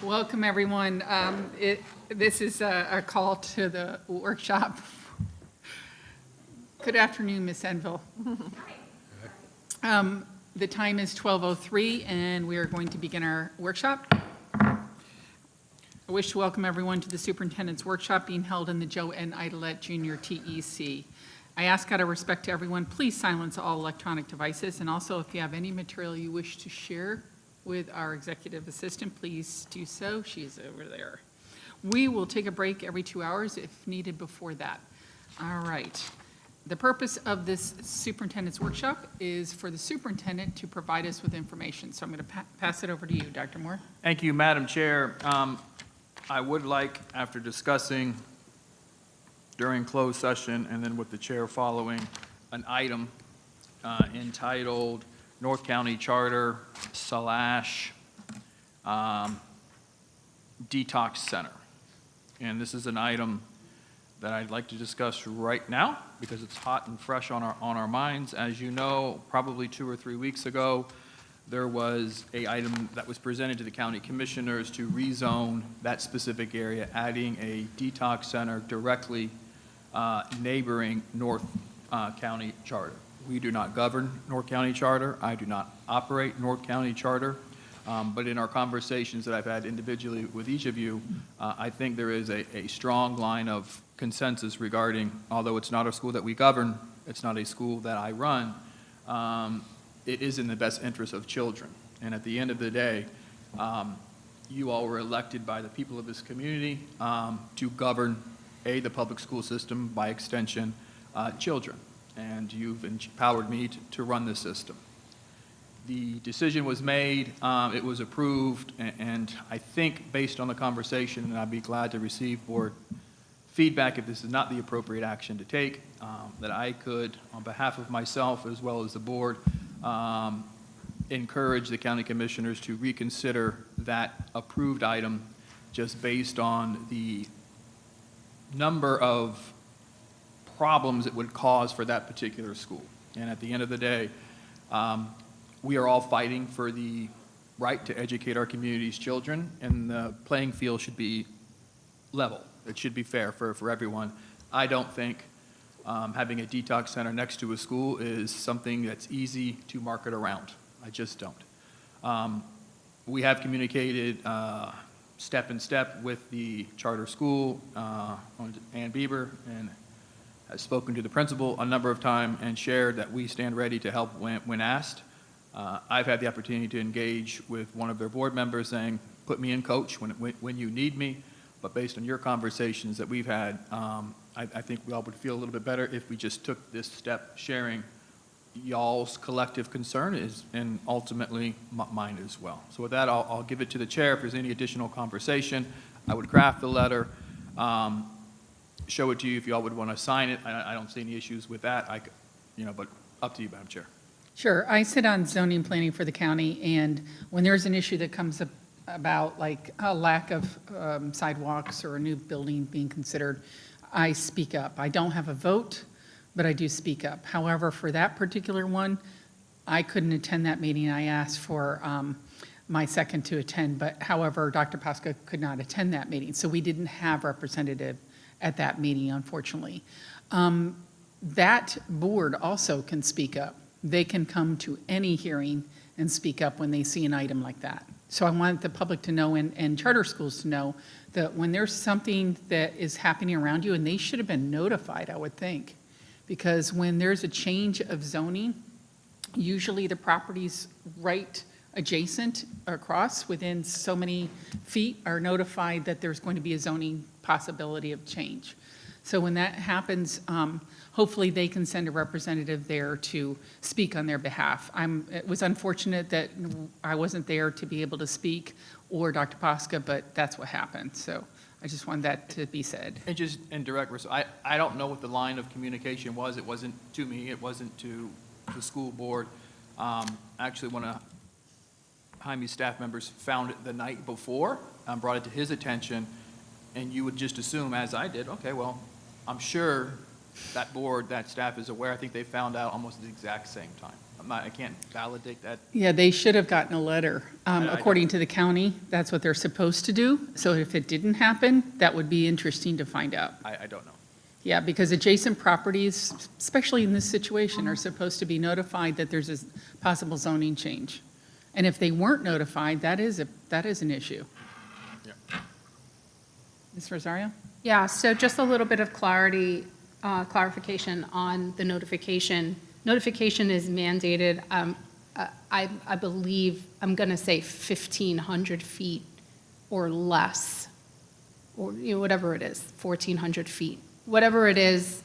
Welcome, everyone. This is a call to the workshop. Good afternoon, Ms. Enville. The time is 12:03, and we are going to begin our workshop. I wish to welcome everyone to the Superintendent's Workshop being held in the Joe N. Idelette Jr. TEC. I ask out of respect to everyone, please silence all electronic devices, and also if you have any material you wish to share with our executive assistant, please do so. She's over there. We will take a break every 2 hours if needed before that. All right. The purpose of this superintendent's workshop is for the superintendent to provide us with information. So I'm going to pass it over to you, Dr. Moore. Thank you, Madam Chair. I would like, after discussing during closed session and then with the chair following, an item entitled North County Charter / Detox Center. And this is an item that I'd like to discuss right now because it's hot and fresh on our minds. As you know, probably 2 or 3 weeks ago, there was an item that was presented to the county commissioners to rezone that specific area, adding a detox center directly neighboring North County Charter. We do not govern North County Charter. I do not operate North County Charter. But in our conversations that I've had individually with each of you, I think there is a strong line of consensus regarding, although it's not a school that we govern, it's not a school that I run, it is in the best interest of children. And at the end of the day, you all were elected by the people of this community to govern, the public school system, by extension, children. And you've empowered me to run the system. The decision was made, it was approved, and I think based on the conversation, and I'd be glad to receive board feedback if this is not the appropriate action to take, that I could, on behalf of myself as well as the board, encourage the county commissioners to reconsider that approved item just based on the number of problems it would cause for that particular school. And at the end of the day, we are all fighting for the right to educate our community's children, and the playing field should be level. It should be fair for everyone. I don't think having a detox center next to a school is something that's easy to market around. I just don't. We have communicated step in step with the charter school, Ann Bieber, and has spoken to the principal a number of times and shared that we stand ready to help when asked. I've had the opportunity to engage with one of their board members saying, put me in, coach, when you need me. But based on your conversations that we've had, I think we all would feel a little bit better if we just took this step, sharing y'all's collective concern and ultimately mine as well. So with that, I'll give it to the chair. If there's any additional conversation, I would craft the letter, show it to you if y'all would want to sign it. I don't see any issues with that. But up to you, Madam Chair. Sure. I sit on zoning planning for the county, and when there's an issue that comes up about like a lack of sidewalks or a new building being considered, I speak up. I don't have a vote, but I do speak up. However, for that particular one, I couldn't attend that meeting. I asked for my second to attend, but however, Dr. Pasca could not attend that meeting. So we didn't have representative at that meeting, unfortunately. That board also can speak up. They can come to any hearing and speak up when they see an item like that. So I want the public to know and charter schools to know that when there's something that is happening around you, and they should have been notified, I would think, because when there's a change of zoning, usually the properties right adjacent across within so many feet are notified that there's going to be a zoning possibility of change. So when that happens, hopefully they can send a representative there to speak on their behalf. It was unfortunate that I wasn't there to be able to speak, or Dr. Pasca, but that's what happened. So I just wanted that to be said. And just in direct, I don't know what the line of communication was. It wasn't to me. It wasn't to the school board. Actually, one of Jaime's staff members found it the night before, brought it to his attention, and you would just assume, as I did, okay, well, I'm sure that board, that staff is aware. I think they found out almost at the exact same time. I can't validate that. Yeah, they should have gotten a letter. I According don't- to the county, that's what they're supposed to do. So if it didn't happen, that would be interesting to find out. I don't know. Yeah, because adjacent properties, especially in this situation, are supposed to be notified that there's a possible zoning change. And if they weren't notified, that is an issue. Yeah. Ms. Rosario? Yeah, so just a little bit of clarification on the notification. Notification is mandated, I believe, I'm going to say 1,500 feet or less, or whatever it is, 1,400 feet. Whatever it is,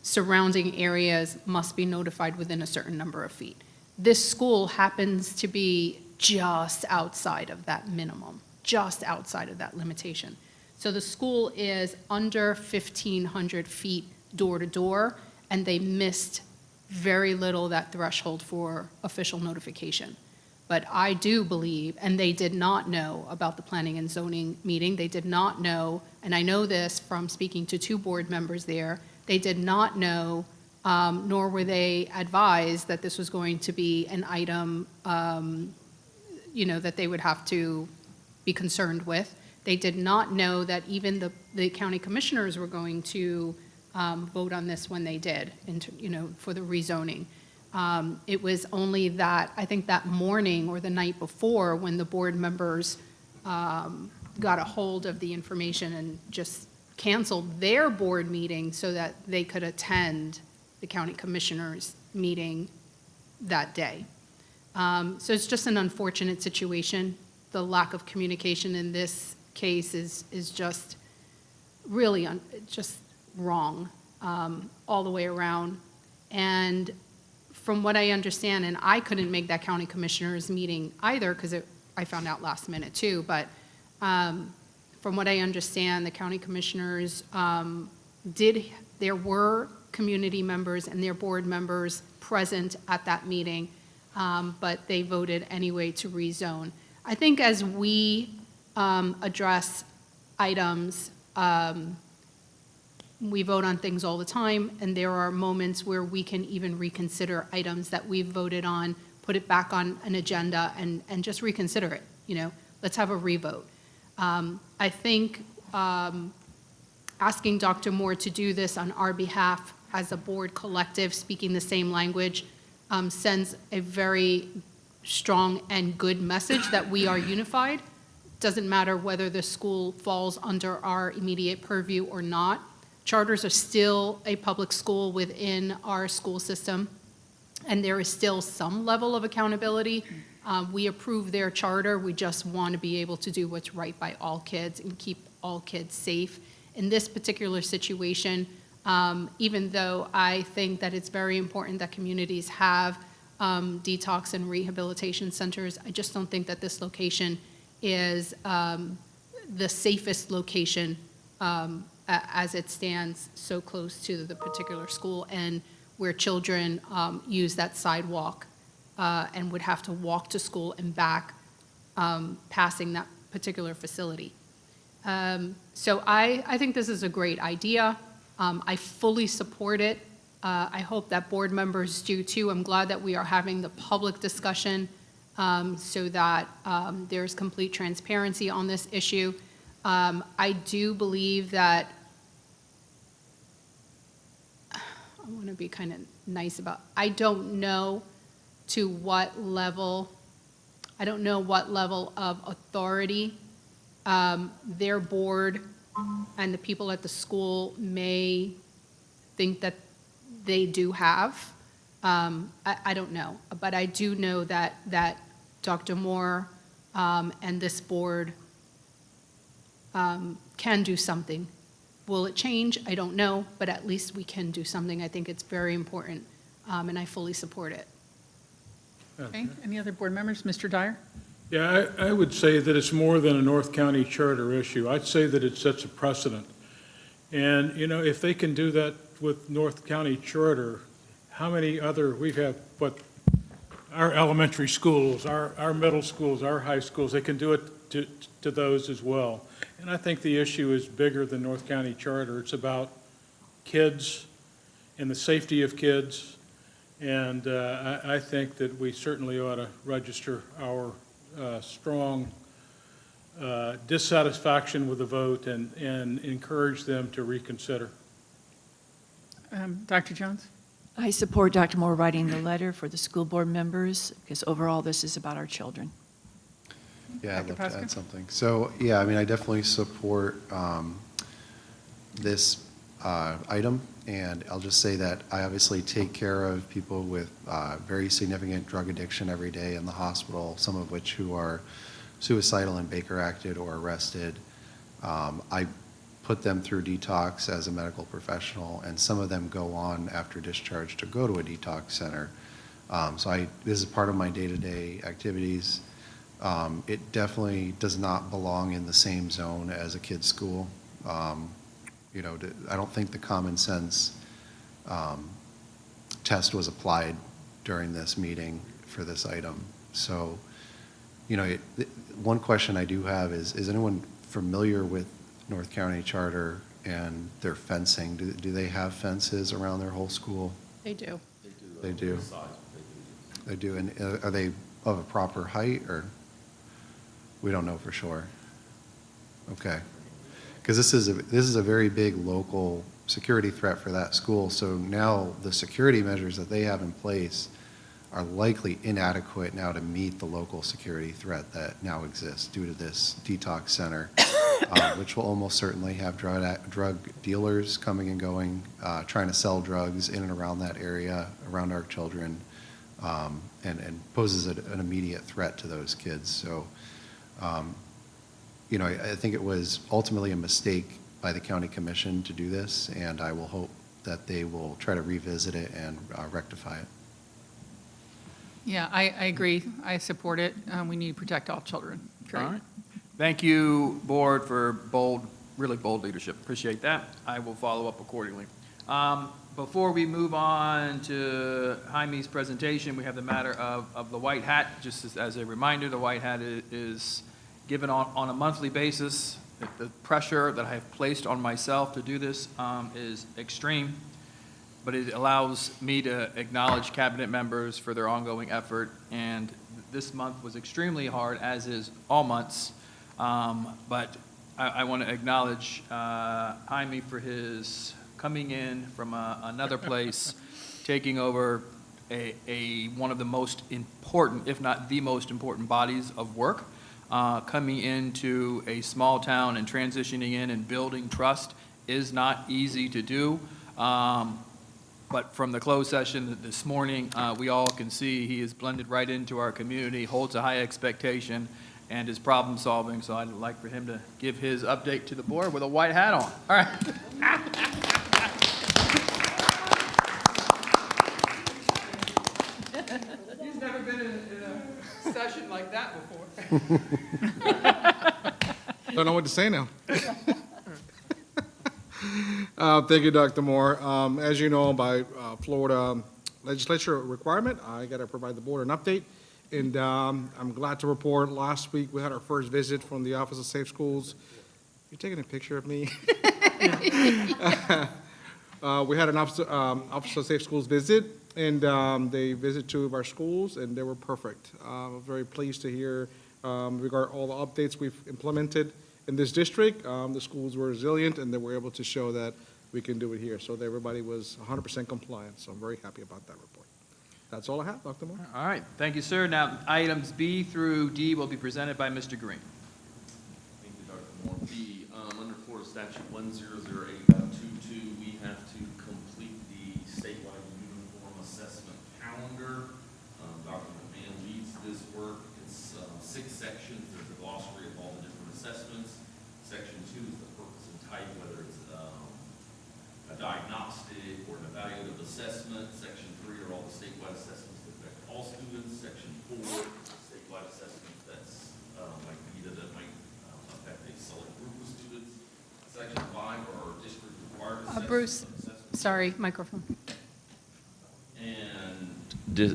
surrounding areas must be notified within a certain number of feet. This school happens to be just outside of that minimum, just outside of that limitation. So the school is under 1,500 feet door to door, and they missed very little that threshold for official notification. But I do believe, and they did not know about the planning and zoning meeting. They did not know, and I know this from speaking to 2 board members there, they did not know, nor were they advised that this was going to be an item, that they would have to be concerned with. They did not know that even the county commissioners were going to vote on this when they did, for the rezoning. It was only that, I think that morning or the night before, when the board members got a hold of the information and just canceled their board meeting so that they could attend the county commissioners meeting that day. So it's just an unfortunate situation. The lack of communication in this case is just really just wrong all the way around. And from what I understand, and I couldn't make that county commissioners meeting either because I found out last minute too, but from what I understand, the county commissioners there were community members and their board members present at that meeting, but they voted anyway to rezone. I think as we address items, we vote on things all the time, and there are moments where we can even reconsider items that we've voted on, put it back on an agenda, and just reconsider it. Let's have a revote. I think asking Dr. Moore to do this on our behalf as a board collective, speaking the same language, sends a very strong and good message that we are unified. Doesn't matter whether the school falls under our immediate purview or not. Charters are still a public school within our school system, and there is still some level of accountability. We approve their charter. We just want to be able to do what's right by all kids and keep all kids safe. In this particular situation, even though I think that it's very important that communities have detox and rehabilitation centers, I just don't think that this location is the safest location as it stands so close to the particular school and where children use that sidewalk and would have to walk to school and back passing that particular facility. So I think this is a great idea. I fully support it. I hope that board members do too. I'm glad that we are having the public discussion so that there's complete transparency on this issue. I do believe that I want to be kind of nice about, I don't know what level of authority their board and the people at the school may think that they do have. I don't know, but I do know that Dr. Moore and this board can do something. Will it change? I don't know, but at least we can do something. I think it's very important, and I fully support it. Okay, any other board members? Mr. Dyer? Yeah, I would say that it's more than a North County charter issue. I'd say that it sets a precedent. And, if they can do that with North County charter, how many other, we have, our elementary schools, our middle schools, our high schools, they can do it to those as well. And I think the issue is bigger than North County charter. It's about kids and the safety of kids And I think that we certainly ought to register our strong dissatisfaction with the vote and encourage them to reconsider. Dr. Jones? I support Dr. Moore writing the letter for the school board members, because overall, this is about our children. Yeah, I'd Dr. love to Pasco? add something. So, yeah, I mean, I definitely support this item, and I'll just say that I obviously take care of people with very significant drug addiction every day in the hospital, some of which who are suicidal and Baker acted or arrested. I put them through detox as a medical professional, and some of them go on after discharge to go to a detox center. So this is part of my day-to-day activities. It definitely does not belong in the same zone as a kid's school. You know, I don't think the common sense test was applied during this meeting for this item. So, you know, one question I do have is anyone familiar with North County Charter and their fencing? Do they have fences around their whole school? They do. They do. They do. And are they of a proper height, or we don't know for sure? Okay. Because this is a very big local security threat for that school. So now the security measures that they have in place are likely inadequate now to meet the local security threat that now exists due to this detox center, which will almost certainly have drug dealers coming and going, trying to sell drugs in and around that area, around our children, and poses an immediate threat to those kids. So, you know, I think it was ultimately a mistake by the county commission to do this, and I will hope that they will try to revisit it and rectify it. Yeah, I agree. I support it. We need to protect all children. All Great. right. Thank you, board, for really bold leadership. Appreciate that. I will follow up accordingly. Before we move on to Jaime's presentation, we have the matter of the white hat. Just as a reminder, the white hat is given on a monthly basis. The pressure that I have placed on myself to do this is extreme, but it allows me to acknowledge cabinet members for their ongoing effort. And this month was extremely hard, as is all months. But I want to acknowledge Jaime for his coming in from another place, taking over one of the most important, if not the most important bodies of work, coming into a small town and transitioning in and building trust is not easy to do. But from the closed session this morning, we all can see he is blended right into our community, holds a high expectation, and is problem solving. So I'd like for him to give his update to the board with a white hat on. All right. He's never been in a session like that before. Don't know what to say now. Thank you, Dr. Moore. As you know, by Florida legislature requirement, I got to provide the board an update. And I'm glad to report last week we had our first visit from the Office of Safe Schools. You taking a picture of me? We had an Office of Safe Schools visit, and they visited 2 of our schools, and they were perfect. I'm very pleased to hear regarding all the updates we've implemented in this district. The schools were resilient, and they were able to show that we can do it here. So everybody was 100% compliant, so I'm very happy about that report. That's all I have, Dr. Moore. All right, thank you, sir. Now, items B through D will be presented by Mr. Green. Thank you, Dr. Moore. B, under Florida Statute 1008.22, we have to complete the statewide uniform assessment calendar. Dr. McMahon leads this work. It's 6 sections. There's a glossary of all the different assessments. Section 2 is the purpose and type, whether it's a diagnostic or an evaluative assessment. Section 3 are all the statewide assessments that affect all students. Section 4, statewide assessments that's like VITA that might affect a select group of students. Section 5 are district required assessments. Bruce, sorry, microphone.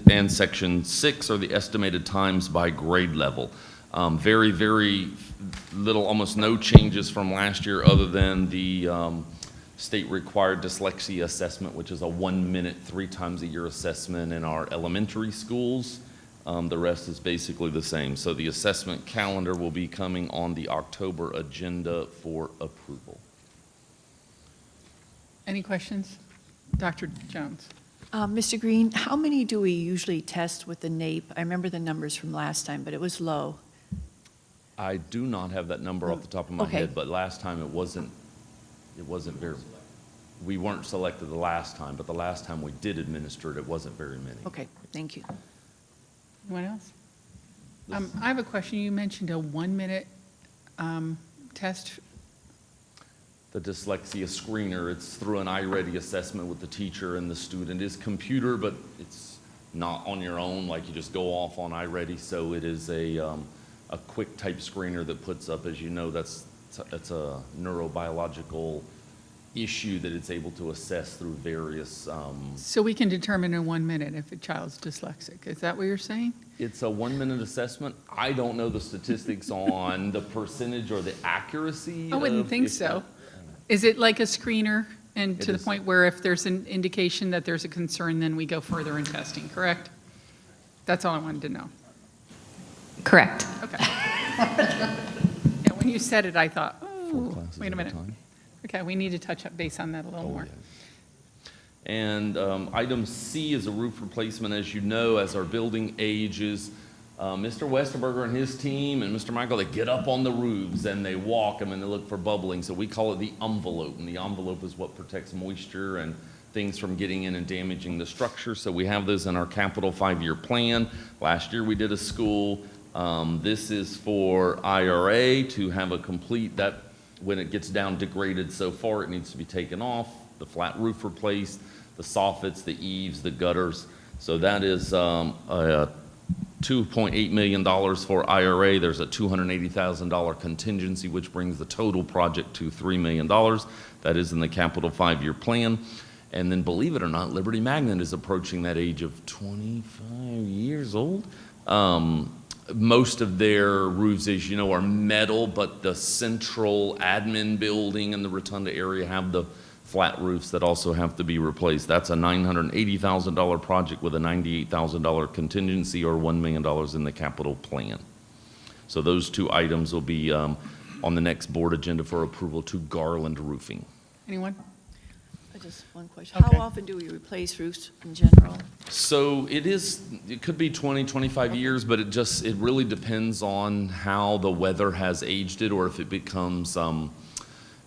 And section 6 are the estimated times by grade level. Very, very little, almost no changes from last year other than the state-required dyslexia assessment, which is a 1-minute, 3 times a year assessment in our elementary schools. The rest is basically the same. So the assessment calendar will be coming on the October agenda for approval. Any questions? Dr. Jones? Mr. Green, how many do we usually test with the NAEP? I remember the numbers from last time, but it was low. I do not have that number off the top of my Okay. head, but last time it wasn't very, we weren't selected the last time, but the last time we did administer it, it wasn't very many. Okay, thank you. Anyone else? I have a question. You mentioned a 1-minute test. The dyslexia screener, it's through an iReady assessment with the teacher and the student. It's computer, but it's not on your own, like you just go off on iReady. So it is a quick type screener that puts up, as you know, that's a neurobiological issue that it's able to assess through various, So we can determine in 1 minute if a child's dyslexic. Is that what you're saying? it's a 1-minute assessment. I don't know the statistics on the percentage or the accuracy. I wouldn't of think if so. that- Is it like a screener? And It to the is. point where if there's an indication that there's a concern, then we go further in testing, correct? That's all I wanted to know. Correct. Okay. Yeah, when you said it, I thought, 4 oh, classes wait a at minute. time. Okay, we need to touch up base on that a little Oh, more. yeah. And item C is a roof replacement. As you know, as our building ages, Mr. Westerberger and his team and Mr. Michael, they get up on the roofs and they walk them and they look for bubbling. So we call it the envelope. And the envelope is what protects moisture and things from getting in and damaging the structure. So we have those in our capital 5-year plan. Last year we did a school. This is for IRA to have a complete, that when it gets down degraded so far, it needs to be taken off, the flat roof replaced, the soffits, the eaves, the gutters. So that is a $2.8 million for IRA. There's a $280,000 contingency, which brings the total project to $3 million. That is in the capital 5-year plan. And then, believe it or not, Liberty Magnet is approaching that age of 25 years old. Most of their roofs, as you know, are metal, but the central admin building and the rotunda area have the flat roofs that also have to be replaced. That's a $980,000 project with a $98,000 contingency or $1 million in the capital plan. So those 2 items will be on the next board agenda for approval to Garland Roofing. Anyone? Just one question. Okay. How often do we replace roofs in general? So it could be 20, 25 years, but it really depends on how the weather has aged it or if it becomes an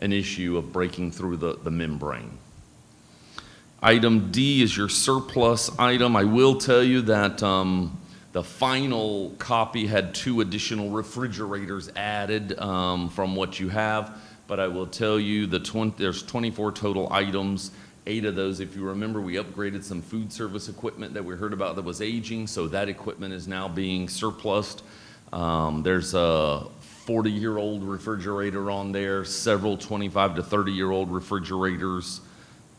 issue of breaking through the membrane. Item D is your surplus item. I will tell you that the final copy had 2 additional refrigerators added from what you have. But I will tell you there's 24 total items. 8 of those, if you remember, we upgraded some food service equipment that we heard about that was aging. So that equipment is now being surplused. There's a 40-year-old refrigerator on there, several 25 to 30-year-old refrigerators,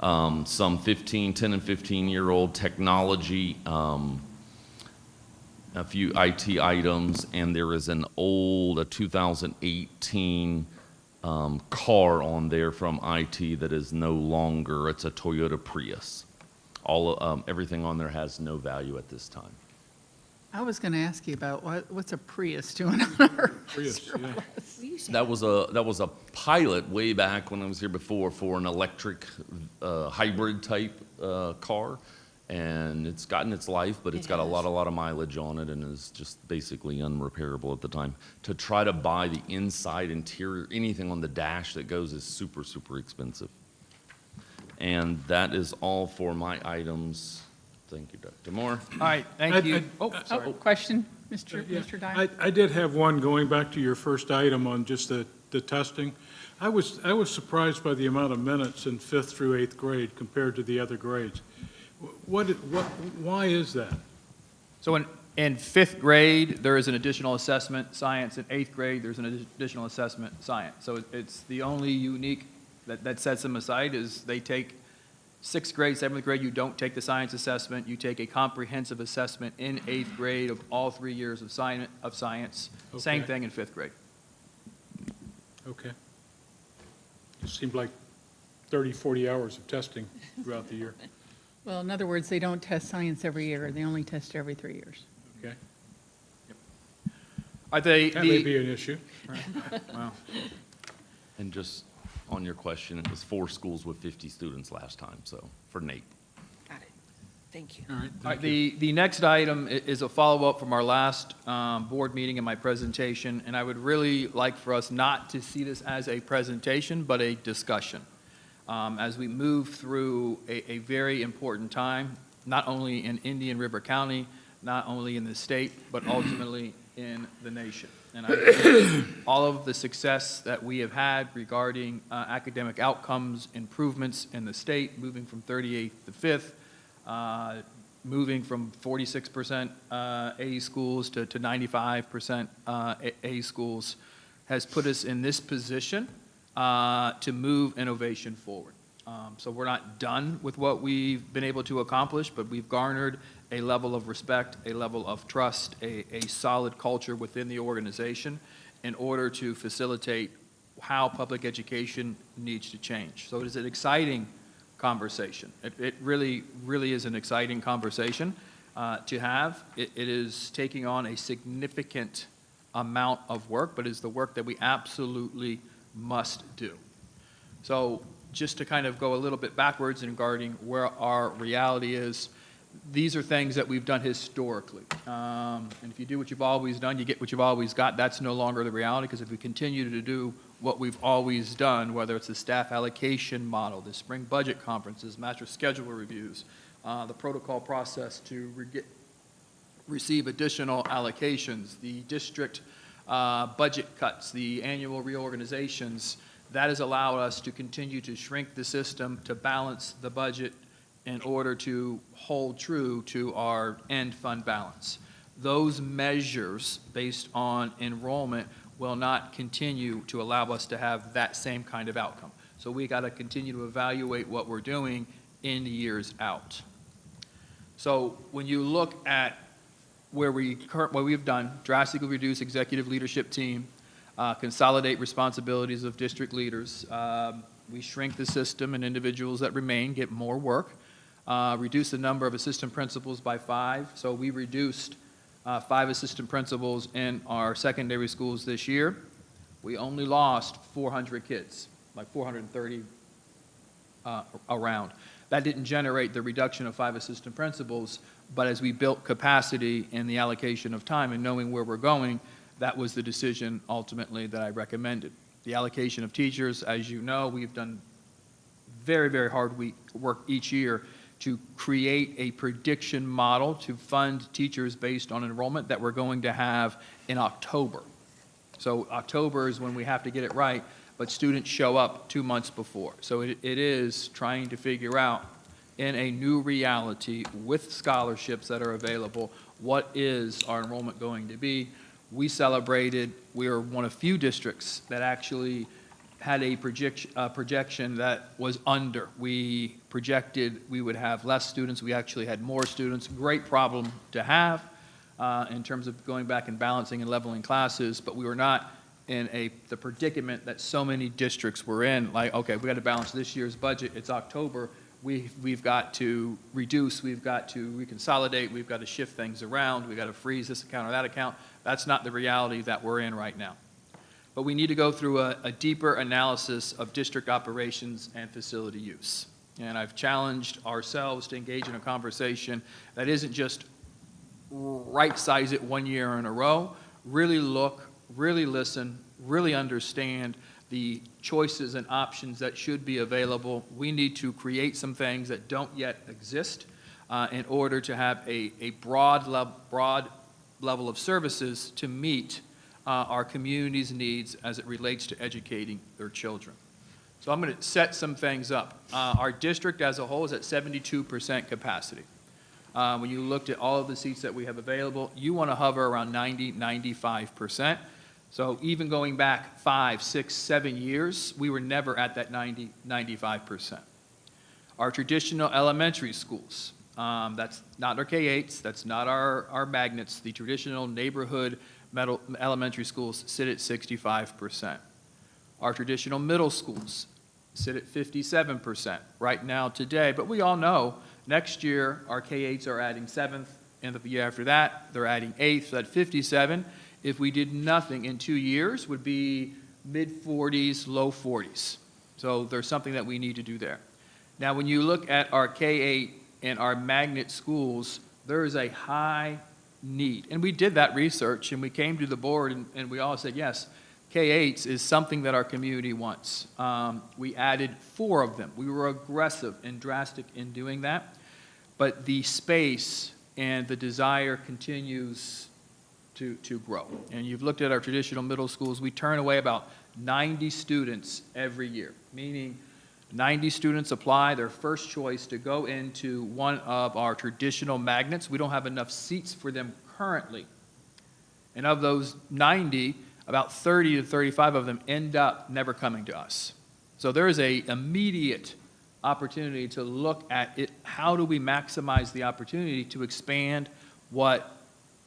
some 10 and 15-year-old technology, a few IT items, and there is a 2018 car on there from IT that is no longer, it's a Toyota Prius. Everything on there has no value at this time. I was going to ask you about what's a Prius doing on our Prius, yeah. That was a pilot way back when I was here before for an electric hybrid type car, and it's gotten its life, but it's got a lot of mileage on it and is just basically unrepairable at the time. To try to buy the inside interior, anything on the dash that goes is super, super expensive. And that is all for my items. Thank you, Dr. Moore. All right, thank you. Oh, question, Mr. Yeah, Mr. Dyer? I did have one going back to your first item on just the testing. I was surprised by the amount of minutes in 5th through 8th grade compared to the other grades. Why is that? So in 5th grade, there is an additional assessment, science. In 8th grade, there's an additional assessment, science. So it's the only unique that sets them aside is they take 6th grade, 7th grade, you don't take the science assessment. You take a comprehensive assessment in 8th grade of all 3 years of science. Same Okay. thing in 5th grade. Okay. It seemed like 30, 40 hours of testing throughout the year, Well, in other words, they don't test science every year. They only test every 3 years. okay? Are they, That may be an issue. well, And just on your question, it was 4 schools with 50 students last time, so, for Nate. Got it. Thank you. All right, all right, thank you. the next item is a follow-up from our last board meeting and my presentation, and I would really like for us not to see this as a presentation, but a discussion. As we move through a very important time, not only in Indian River County, not only in the state, but ultimately in the nation. And I think all of the success that we have had regarding academic outcomes, improvements in the state, moving from 38th to 5th, moving from 46% A schools to 95% A schools, has put us in this position to move innovation forward. So we're not done with what we've been able to accomplish, but we've garnered a level of respect, a level of trust, a solid culture within the organization in order to facilitate how public education needs to change. So it is an exciting conversation. It really, really is an exciting conversation to have. It is taking on a significant amount of work, but it's the work that we absolutely must do. So just to kind of go a little bit backwards regarding where our reality is, these are things that we've done historically. And if you do what you've always done, you get what you've always got. That's no longer the reality, because if we continue to do what we've always done, whether it's the staff allocation model, the spring budget conferences, master schedule reviews, the protocol process to receive additional allocations, the district budget cuts, the annual reorganizations, that has allowed us to continue to shrink the system to balance the budget in order to hold true to our end fund balance. Those measures based on enrollment will not continue to allow us to have that same kind of outcome. So we got to continue to evaluate what we're doing in the years out. So when you look at what we've done, drastically reduce executive leadership team, consolidate responsibilities of district leaders, we shrink the system and individuals that remain get more work, reduce the number of assistant principals by 5. So we reduced 5 assistant principals in our secondary schools this year. We only lost 400 kids, like 430 around. That didn't generate the reduction of 5 assistant principals, but as we built capacity in the allocation of time and knowing where we're going, that was the decision ultimately that I recommended. The allocation of teachers, as you know, we've done very, very hard work each year to create a prediction model to fund teachers based on enrollment that we're going to have in October. So October is when we have to get it right, but students show up 2 months before. So it is trying to figure out in a new reality with scholarships that are available, what is our enrollment going to be? We celebrated, we are one of few districts that actually had a projection that was under. We projected we would have less students. We actually had more students. Great problem to have in terms of going back and balancing and leveling classes, but we were not in the predicament that so many districts were in, like, okay, we got to balance this year's budget. It's October. We've got to reduce. We've got to reconsolidate. We've got to shift things around. We've got to freeze this account or that account. That's not the reality that we're in right now. But we need to go through a deeper analysis of district operations and facility use. And I've challenged ourselves to engage in a conversation that isn't just right-size it 1 year in a row, really look, really listen, really understand the choices and options that should be available. We need to create some things that don't yet exist in order to have a broad level of services to meet our community's needs as it relates to educating their children. So I'm going to set some things up. Our district as a whole is at 72% capacity. When you looked at all of the seats that we have available, you want to hover around 90, 95%. So even going back 5, 6, 7 years, we were never at that 90, 95%. Our traditional elementary schools, that's not our K-8s, that's not our magnets, the traditional neighborhood elementary schools sit at 65%. Our traditional middle schools sit at 57% right now today. But we all know next year our K-8s are adding 7th, and the year after that they're adding 8th. So that 57, if we did nothing in 2 years, would be mid-40s, low 40s. So there's something that we need to do there. Now, when you look at our K-8 and our magnet schools, there is a high need. And we did that research, and we came to the board, and we all said, yes, K-8s is something that our community wants. We added 4 of them. We were aggressive and drastic in doing that. But the space and the desire continues to grow. And you've looked at our traditional middle schools. We turn away about 90 students every year, meaning 90 students apply their first choice to go into one of our traditional magnets. We don't have enough seats for them currently. And of those 90, about 30 to 35 of them end up never coming to us. So there is an immediate opportunity to look at it. How do we maximize the opportunity to expand what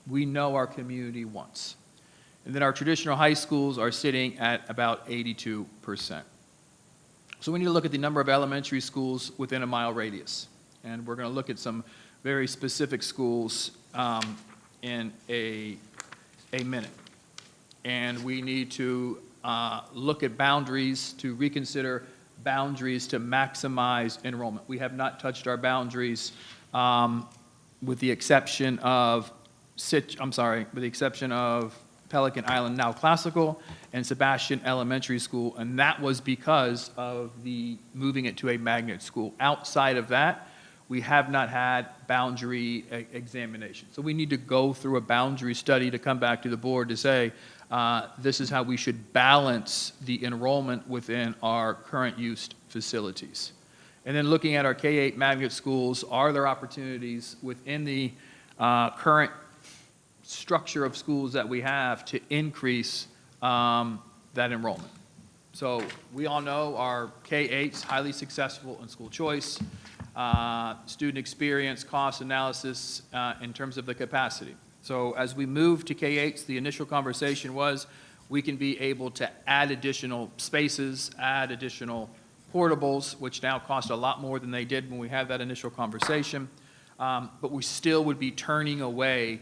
we know our community wants? And then our traditional high schools are sitting at about 82%. So we need to look at the number of elementary schools within a mile radius. And we're going to look at some very specific schools in a minute. And we need to look at boundaries, to reconsider boundaries to maximize enrollment. We have not touched our boundaries with the exception of Pelican Island Now Classical and Sebastian Elementary School, and that was because of the moving it to a magnet school. Outside of that, we have not had boundary examination. So we need to go through a boundary study to come back to the board to say, this is how we should balance the enrollment within our current use facilities. And then looking at our K-8 magnet schools, are there opportunities within the current structure of schools that we have to increase that enrollment? So we all know our K-8's highly successful in school choice, student experience, cost analysis in terms of the capacity. So as we move to K-8s, the initial conversation was we can be able to add additional spaces, add additional portables, which now cost a lot more than they did when we had that initial conversation. But we still would be turning away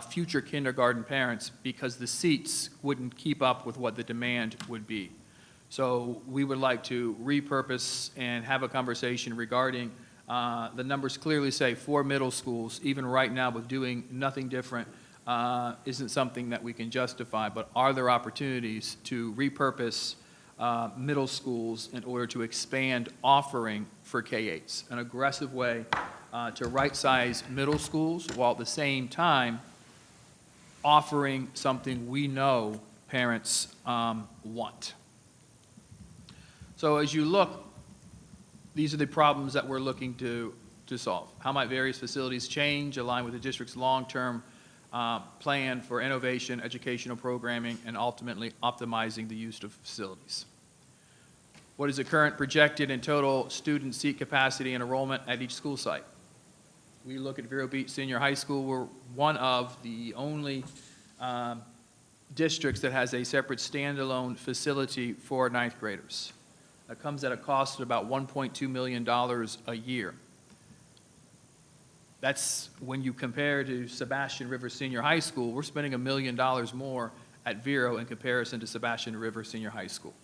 future kindergarten parents because the seats wouldn't keep up with what the demand would be. So we would like to repurpose and have a conversation regarding the numbers clearly say 4 middle schools, even right now with doing nothing different, isn't something that we can justify, but are there opportunities to repurpose middle schools in order to expand offering for K-8s, an aggressive way to right-size middle schools while at the same time offering something we know parents want. So as you look, these are the problems that we're looking to solve. How might various facilities change, align with the district's long-term plan for innovation, educational programming, and ultimately optimizing the use of facilities? What is the current projected and total student seat capacity and enrollment at each school site? We look at Vero Beach Senior High School. We're one of the only districts that has a separate standalone facility for 9th graders. That comes at a cost of about $1.2 million a year. That's when you compare to Sebastian River Senior High School, we're spending $1 million more at Vero in comparison to Sebastian River Senior High School.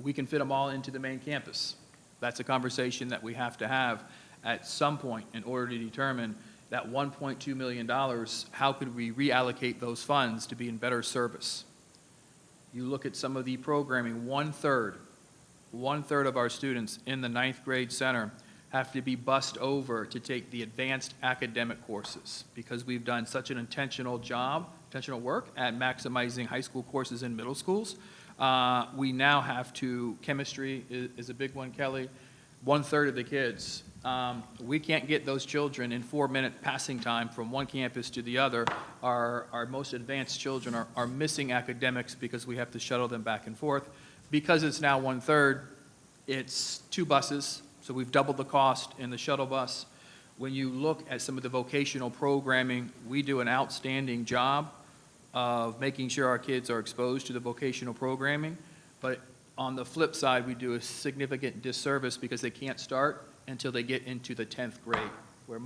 We can fit them all into the main campus. That's a conversation that we have to have at some point in order to determine that $1.2 million, how could we reallocate those funds to be in better service? You look at some of the programming, one-third of our students in the 9th grade center have to be bussed over to take the advanced academic courses because we've done such an intentional work at maximizing high school courses in middle schools. We now have to, chemistry is a big one, Kelly. 1/3 of the kids, we can't get those children in 4-minute passing time from one campus to the other. Our most advanced children are missing academics because we have to shuttle them back and forth. Because it's now 1/3, it's 2 buses, so we've doubled the cost in the shuttle bus. When you look at some of the vocational programming, we do an outstanding job of making sure our kids are exposed to the vocational programming, but On the flip side, we do a significant disservice because they can't start until they get into the 10th grade, where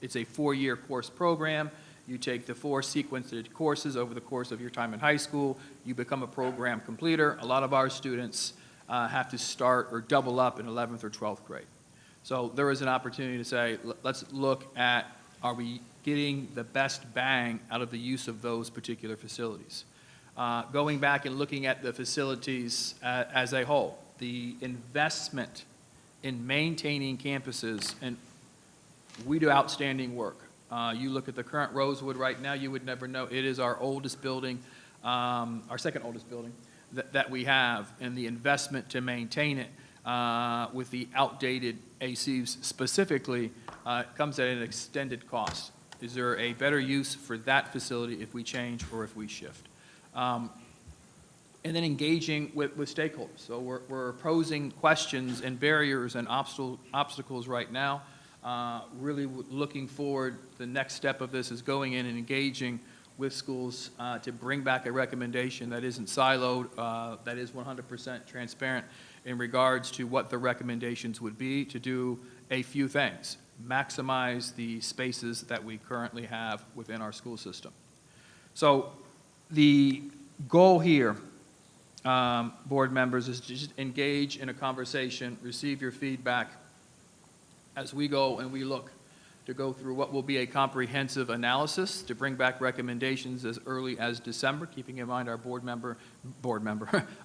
it's a 4-year course program. You take the 4 sequenced courses over the course of your time in high school. You become a program completer. A lot of our students have to start or double up in 11th or 12th grade. So there is an opportunity to say, let's look at, are we getting the best bang out of the use of those particular facilities? Going back and looking at the facilities as a whole, the investment in maintaining campuses, and we do outstanding work. You look at the current Rosewood right now, you would never know. It is our oldest building, our second oldest building that we have, and the investment to maintain it with the outdated ACs specifically comes at an extended cost. Is there a better use for that facility if we change or if we shift? And then engaging with stakeholders. So we're posing questions and barriers and obstacles right now. Really looking forward, the next step of this is going in and engaging with schools to bring back a recommendation that isn't siloed, that is 100% transparent in regards to what the recommendations would be to do a few things. Maximize the spaces that we currently have within our school system. So the goal here, board members, is to just engage in a conversation, receive your feedback as we go and we look to go through what will be a comprehensive analysis to bring back recommendations as early as December, keeping in mind our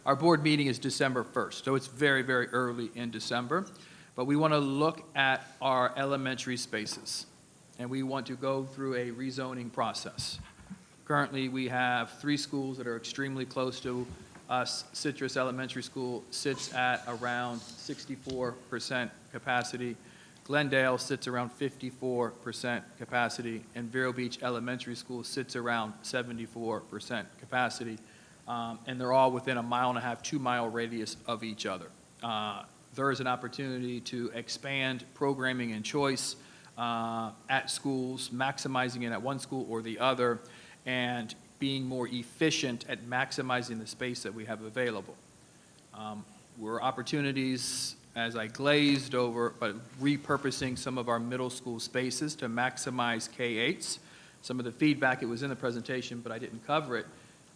our board meeting is December 1st, so it's very, very early in December. But we want to look at our elementary spaces, and we want to go through a rezoning process. Currently, we have 3 schools that are extremely close to us. Citrus Elementary School sits at around 64% capacity. Glendale sits around 54% capacity, and Vero Beach Elementary School sits around 74% capacity. And they're all within a 1.5-mile, 2-mile radius of each other. There is an opportunity to expand programming and choice at schools, maximizing it at one school or the other, and being more efficient at maximizing the space that we have available. There are opportunities, as I glazed over, but repurposing some of our middle school spaces to maximize K-8s. Some of the feedback, it was in the presentation, but I didn't cover it,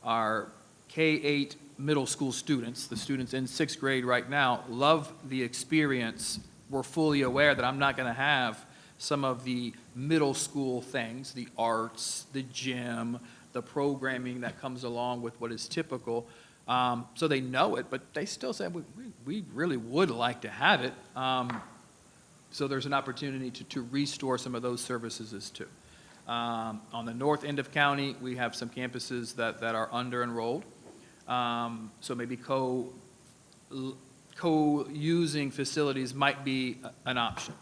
our K-8 middle school students, the students in 6th grade right now, love the experience. We're fully aware that I'm not going to have some of the middle school things, the arts, the gym, the programming that comes along with what is typical. So they know it, but they still say, we really would like to have it. So there's an opportunity to restore some of those services too. On the north end of county, we have some campuses that are under-enrolled. So maybe co-using facilities might be an option.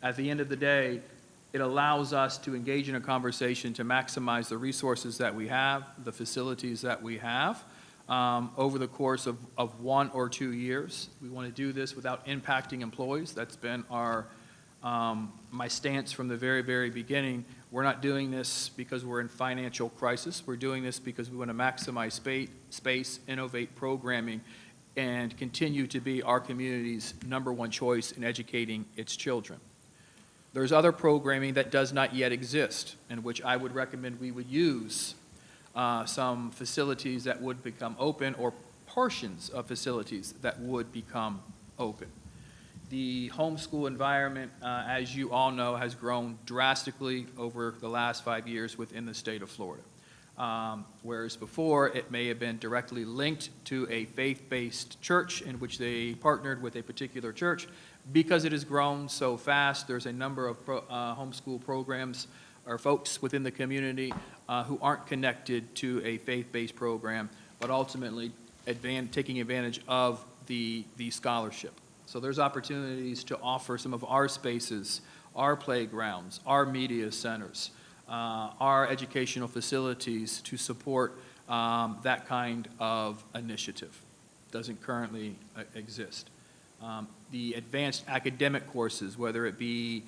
At the end of the day, it allows us to engage in a conversation to maximize the resources that we have, the facilities that we have, over the course of 1 or 2 years. We want to do this without impacting employees. That's been my stance from the very, very beginning. We're not doing this because we're in financial crisis. We're doing this because we want to maximize space, innovate programming, and continue to be our community's #1 choice in educating its children. There's other programming that does not yet exist, in which I would recommend we would use some facilities that would become open, or portions of facilities that would become open. The homeschool environment, as you all know, has grown drastically over the last 5 years within the state of Florida. Whereas before, it may have been directly linked to a faith-based church in which they partnered with a particular church. Because it has grown so fast, there's a number of homeschool programs or folks within the community who aren't connected to a faith-based program, but ultimately taking advantage of the scholarship. So there's opportunities to offer some of our spaces, our playgrounds, our media centers, our educational facilities to support that kind of initiative. Doesn't currently exist. The advanced academic courses, whether it be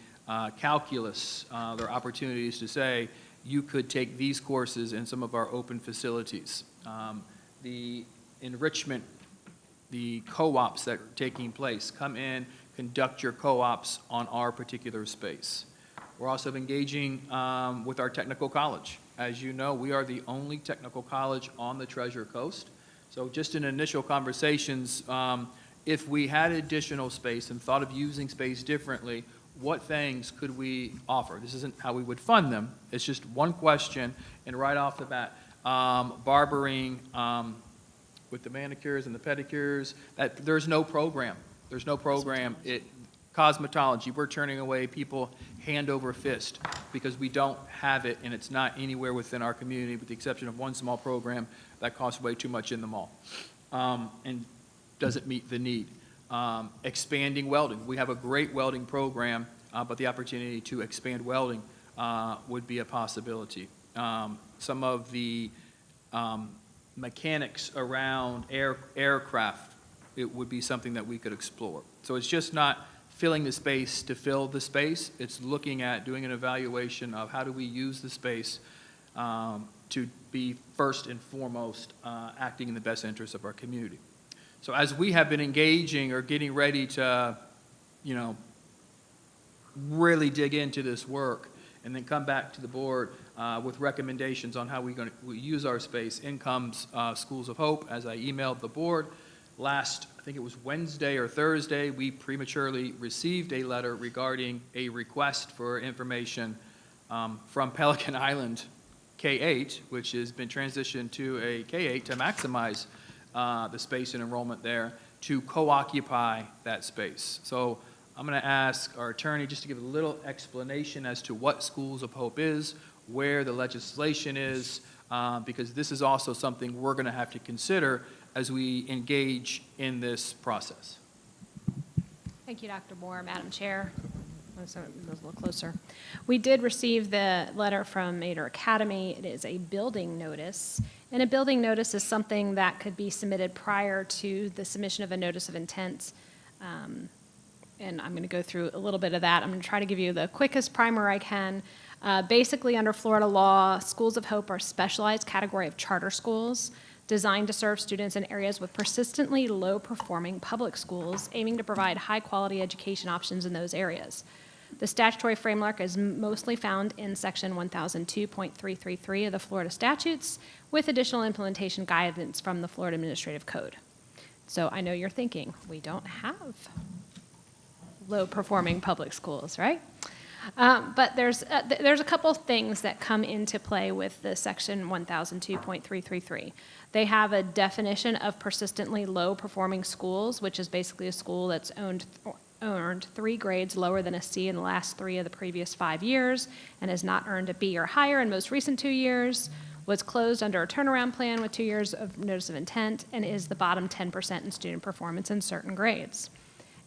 calculus, there are opportunities to say you could take these courses in some of our open facilities. The enrichment the co-ops that are taking place. Come in, conduct your co-ops on our particular space. We're also engaging with our technical college. As you know, we are the only technical college on the Treasure Coast. So just in initial conversations, if we had additional space and thought of using space differently, what things could we offer? This isn't how we would fund them. It's just one question, and right off the bat, barbering with the manicures and the pedicures, there's no program. There's no program. Cosmetology, we're turning away people hand over fist because we don't have it, and it's not anywhere within our community with the exception of one small program that costs way too much in the mall and doesn't meet the need. Expanding welding. We have a great welding program, but the opportunity to expand welding would be a possibility. Some of the mechanics around aircraft, it would be something that we could explore. So it's just not filling the space to fill the space. It's looking at doing an evaluation of how do we use the space to be first and foremost acting in the best interest of our community. So as we have been engaging or getting ready to, really dig into this work and then come back to the board with recommendations on how we use our space, in comes Schools of Hope, as I emailed the board. Last, I think it was Wednesday or Thursday, we prematurely received a letter regarding a request for information from Pelican Island K-8, which has been transitioned to a K-8 to maximize the space and enrollment there, to co-occupy that space. So I'm going to ask our attorney just to give a little explanation as to what Schools of Hope is, where the legislation is, because this is also something we're going to have to consider as we engage in this process. Thank you, Dr. Moore. Madam Chair. So it was a little closer. We did receive the letter from Mater Academy. It is a building notice, and a building notice is something that could be submitted prior to the submission of a notice of intent. And I'm going to go through a little bit of that. I'm going to try to give you the quickest primer I can. Basically, under Florida law, Schools of Hope are a specialized category of charter schools designed to serve students in areas with persistently low-performing public schools, aiming to provide high-quality education options in those areas. The statutory framework is mostly found in Section 1002.333 of the Florida statutes, with additional implementation guidance from the Florida Administrative Code. So I know you're thinking, we don't have low-performing public schools, right? But there's a couple of things that come into play with the Section 1002.333. They have a definition of persistently low-performing schools, which is basically a school that's earned 3 grades lower than a C in the last 3 of the previous 5 years and has not earned a B or higher in most recent 2 years, was closed under a turnaround plan with 2 years of notice of intent, and is the bottom 10% in student performance in certain grades.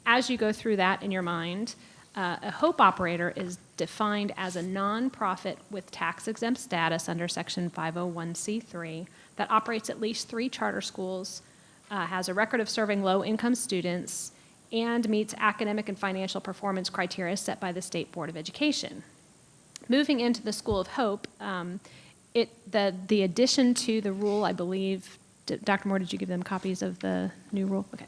As you go through that in your mind, a HOPE operator is defined as a nonprofit with tax-exempt status under Section 501c3 that operates at least 3 charter schools, has a record of serving low-income students, and meets academic and financial performance criteria set by the State Board of Education. Moving into the School of Hope, the addition to the rule, I believe, Dr. Moore, did you give them copies of the new rule? Okay.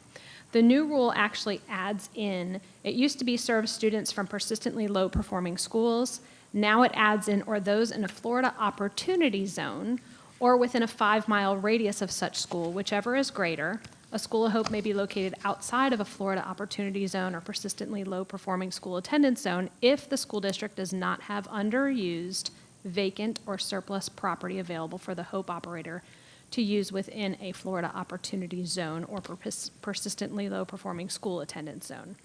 The new rule actually adds in, it used to be serve students from persistently low-performing schools. Now it adds in, or those in a Florida Opportunity Zone, or within a 5-mile radius of such school, whichever is greater. A School of Hope may be located outside of a Florida Opportunity Zone or persistently low-performing school attendance zone if the school district does not have underused, vacant, or surplus property available for the HOPE operator to use within a Florida Opportunity Zone or persistently low-performing school attendance zone.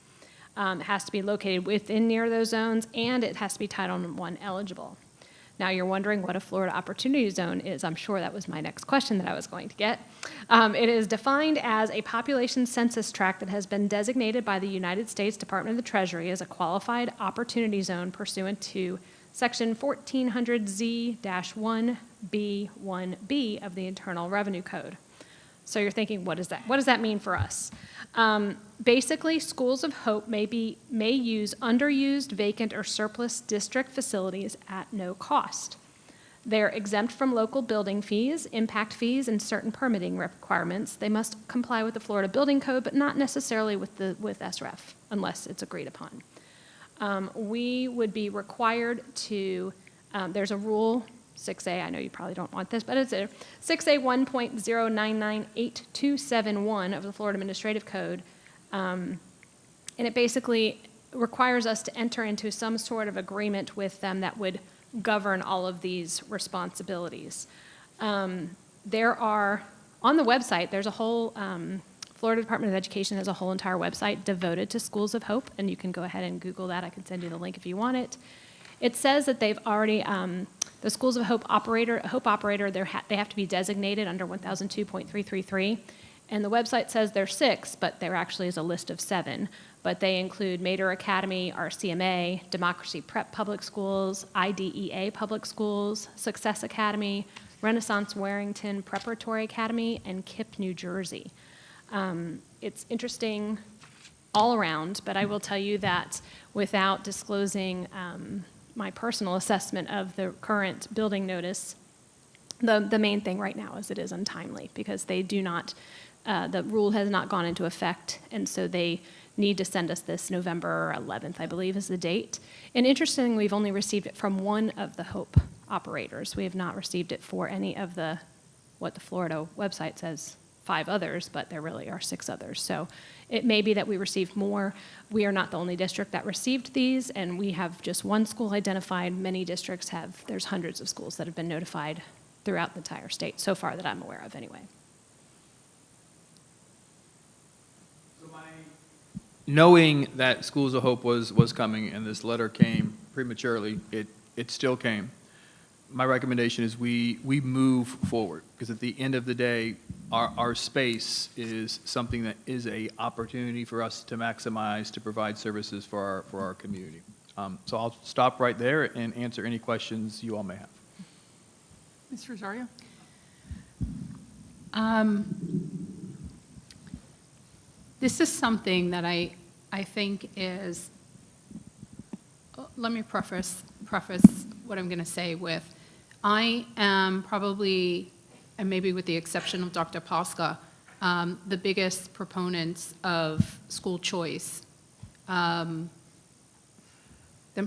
It has to be located within near those zones, and it has to be Title I eligible. Now you're wondering what a Florida Opportunity Zone is. I'm sure that was my next question that I was going to get. It is defined as a population census tract that has been designated by the United States Department of the Treasury as a qualified opportunity zone pursuant to Section 1400Z-1B1B of the Internal Revenue Code. So you're thinking, what is that? What does that mean for us? Basically, Schools of Hope may use underused, vacant, or surplus district facilities at no cost. They're exempt from local building fees, impact fees, and certain permitting requirements. They must comply with the Florida Building Code, but not necessarily with SREF, unless it's agreed upon. We would be required to, there's a rule, 6A, I know you probably don't want this, but it's a 6A 1.0998271 of the Florida Administrative Code. And it basically requires us to enter into some sort of agreement with them that would govern all of these responsibilities. There are, on the website, there's a whole, Florida Department of Education has a whole entire website devoted to Schools of Hope, and you can go ahead and Google that. I can send you the link if you want it. It says that they've already, the Schools of Hope operator, they have to be designated under 1002.333. And the website says there's 6, but there actually is a list of 7. But they include Mater Academy, RCMA, Democracy Prep Public Schools, IDEA Public Schools, Success Academy, Renaissance Warrington Preparatory Academy, and KIPP New Jersey. It's interesting all around, but I will tell you that without disclosing my personal assessment of the current building notice, the main thing right now is it is untimely because they do not, the rule has not gone into effect, and so they need to send us this November 11th, I believe is the date. And interestingly, we've only received it from one of the Hope operators. We have not received it for any of the, what the Florida website says, 5 others, but there really are 6 others. So it may be that we received more. We are not the only district that received these, and we have just one school identified. Many districts have, there's hundreds of schools that have been notified throughout the entire state, so far that I'm aware of anyway. Knowing that Schools of Hope was coming and this letter came prematurely, it still came. My recommendation is we move forward, because at the end of the day, our space is something that is a opportunity for us to maximize, to provide services for our community. So I'll stop right there and answer any questions you all may have. Ms. Rosario? This is something that I think is, let me preface what I'm going to say with, I am probably, and maybe with the exception of Dr. Posca, the biggest proponents of school choice than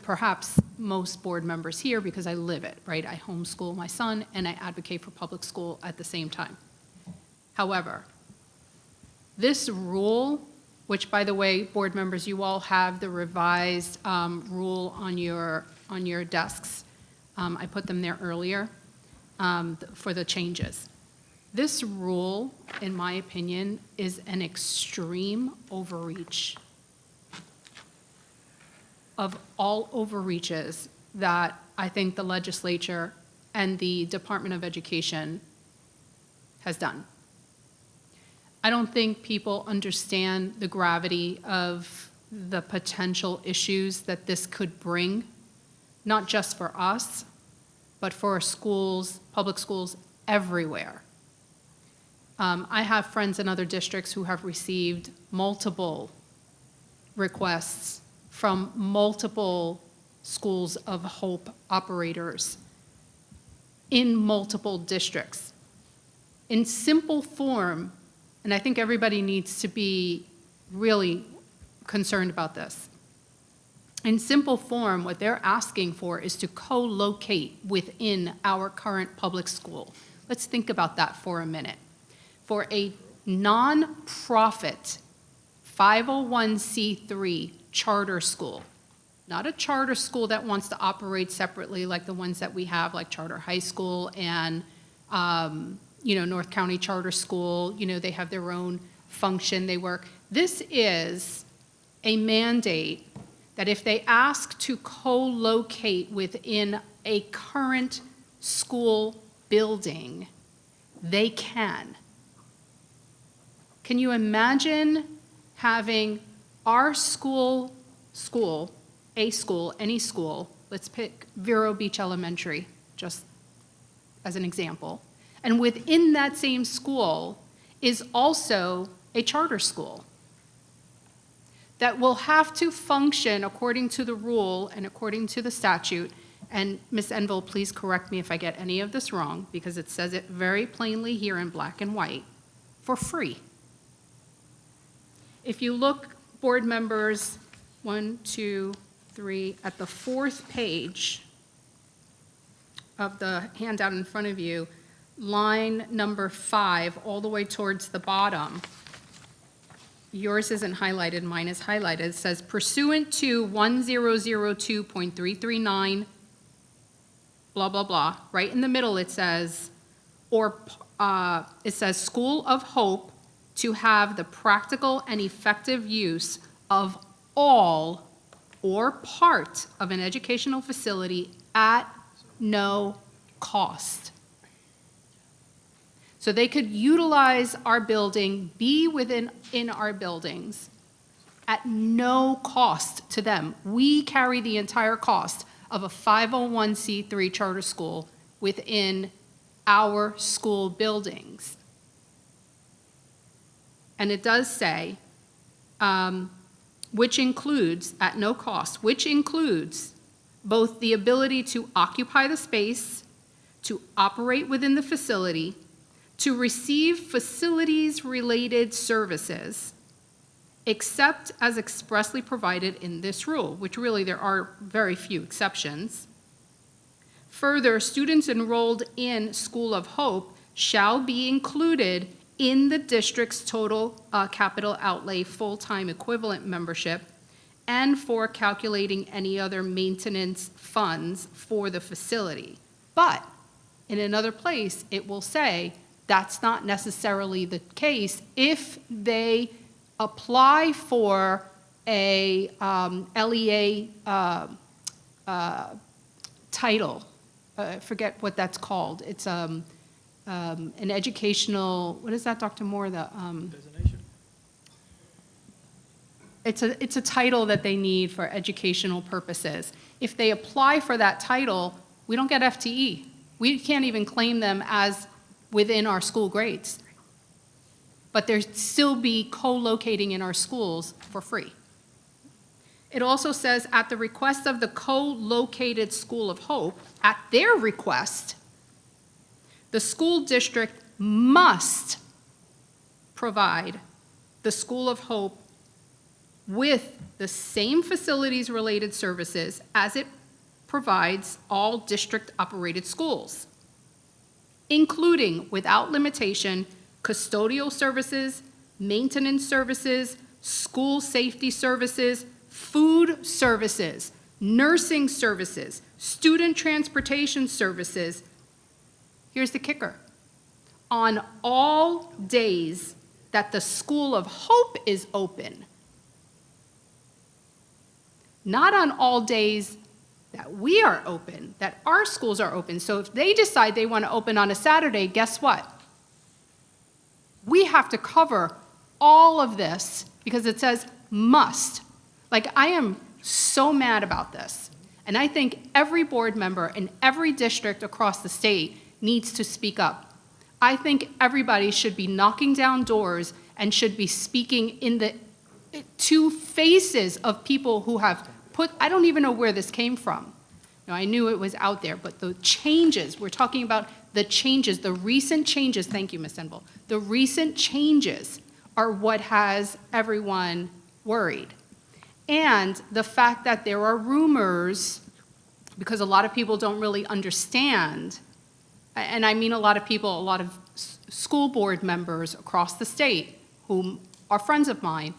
perhaps most board members here, because I live it, right? I homeschool my son and I advocate for public school at the same time. However, this rule, which by the way, board members, you all have the revised rule on your desks. I put them there earlier for the changes. This rule, in my opinion, is an extreme overreach of all overreaches that I think the legislature and the Department of Education has done. I don't think people understand the gravity of the potential issues that this could bring, not just for us, but for schools, public schools everywhere. I have friends in other districts who have received multiple requests from multiple Schools of Hope operators in multiple districts. In simple form, and I think everybody needs to be really concerned about this. In simple form, what they're asking for is to co-locate within our current public school. Let's think about that for a minute. For a non-profit 501c3 charter school, not a charter school that wants to operate separately like the ones that we have, like Charter High School and North County Charter School, they have their own function, they work. This is a mandate that if they ask to co-locate within a current school building, they can. Can you imagine having our any school, let's pick Vero Beach Elementary, just as an example, and within that same school is also a charter school that will have to function according to the rule and according to the statute and Ms. Enville, please correct me if I get any of this wrong, because it says it very plainly here in black and white, for free. If you look, board members, 1, 2, 3, at the 4th page of the handout in front of you, line number 5, all the way towards the bottom, yours isn't highlighted, mine is highlighted. It says pursuant to 1002.339, blah, blah, blah. Right in the middle it says, it says School of Hope to have the practical and effective use of all or part of an educational facility at no cost. So they could utilize our building, be in our buildings at no cost to them. We carry the entire cost of a 501c3 charter school within our school buildings. And it does say, which includes, at no cost, which includes both the ability to occupy the space, to operate within the facility, to receive facilities-related services, except as expressly provided in this rule, which really there are very few exceptions. Further, students enrolled in School of Hope shall be included in the district's total capital outlay full-time equivalent membership and for calculating any other maintenance funds for the facility. But in another place, it will say that's not necessarily the case if they apply for a LEA title. I forget what that's called. It's an educational, what is that, Dr. Moore? Designation? It's a title that they need for educational purposes. If they apply for that title, we don't get FTE. We can't even claim them as within our school grades. But they'll still be co-locating in our schools for free. It also says, at the request of the co-located School of Hope, at their request, the school district must provide the School of Hope with the same facilities-related services as it provides all district-operated schools, including, without limitation, custodial services, maintenance services, school safety services, food services, nursing services, student transportation services. Here's the kicker. On all days that the School of Hope is open, not on all days that we are open, that our schools are open. So if they decide they want to open on a Saturday, guess what? We have to cover all of this because it says must. Like, I am so mad about this. And I think every board member in every district across the state needs to speak up. I think everybody should be knocking down doors and should be speaking in the two faces of people who have put, I don't even know where this came from. Now, I knew it was out there, but the changes, we're talking about the changes, the recent changes, thank you, Ms. Enville. The recent changes are what has everyone worried. And the fact that there are rumors, because a lot of people don't really understand, and I mean a lot of people, a lot of school board members across the state who are friends of mine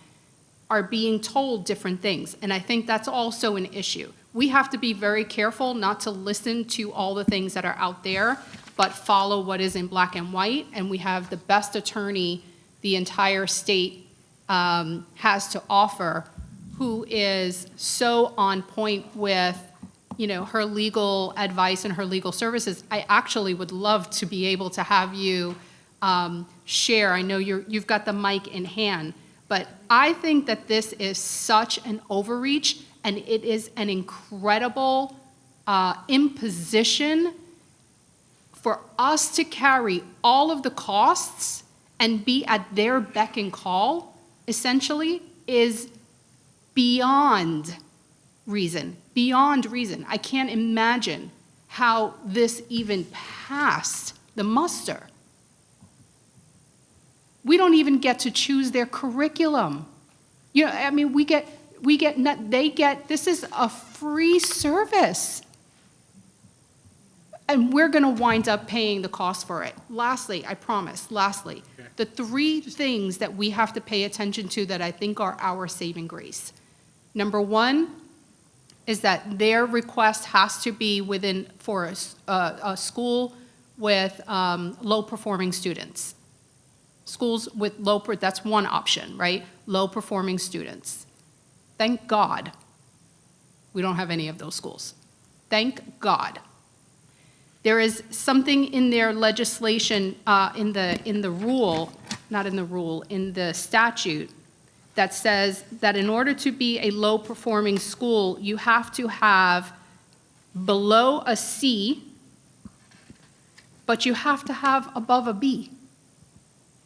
are being told different things. And I think that's also an issue. We have to be very careful not to listen to all the things that are out there, but follow what is in black and white. And we have the best attorney the entire state has to offer, who is so on point with, you know, her legal advice and her legal services. I actually would love to be able to have you share. I know you've got the mic in hand, but I think that this is such an overreach, and it is an incredible imposition for us to carry all of the costs and be at their beck and call, essentially, is beyond reason, beyond reason. I can't imagine how this even passed the muster. We don't even get to choose their curriculum. You know, I mean, this is a free service. And we're going to wind up paying the cost for it. Lastly, I promise, the three things that we have to pay attention to that I think are our saving grace. Number one is that their request has to be for a school with low-performing students. Schools with that's one option, right? Low-performing students. Thank God we don't have any of those schools. Thank God. There is something in their legislation, in the statute, that says that in order to be a low-performing school, you have to have below a C, but you have to have above a B.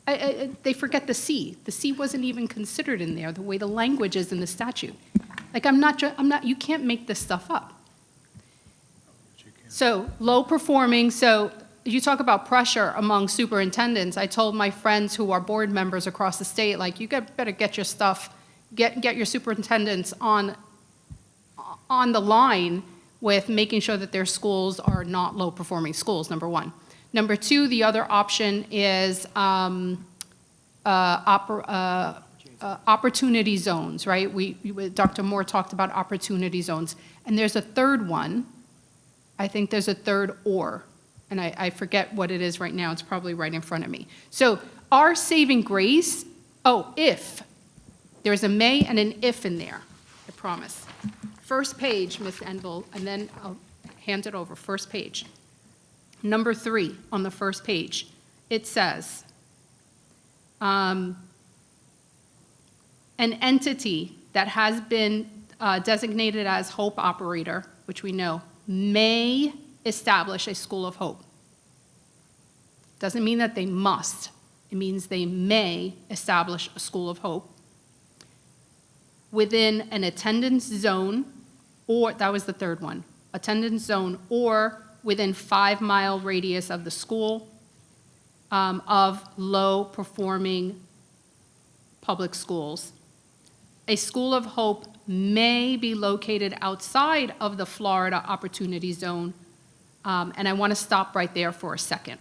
They forget the C. The C wasn't even considered in there, the way the language is in the statute. Like, you can't make this stuff up. So low performing, so you talk about pressure among superintendents. I told my friends who are board members across the state, like, you better get your stuff, get your superintendents on the line with making sure that their schools are not low performing schools, number one. Number two, the other option is opportunity zones, right? Dr. Moore talked about opportunity zones. And there's a third one. I think there's a third or, and I forget what it is right now. It's probably right in front of me. So our saving grace, if. There's a may and an if in there, I promise. First page, Ms. Enville, and then I'll hand it over. First page. Number 3 on the first page. It says, an entity that has been designated as Hope Operator, which we know, may establish a school of hope. Doesn't mean that they must. It means they may establish a school of hope within an attendance zone, or that was the third one, attendance zone, or within 5-mile radius of the school of low-performing public schools. A school of hope may be located outside of the Florida Opportunity Zone, and I want to stop right there for a second,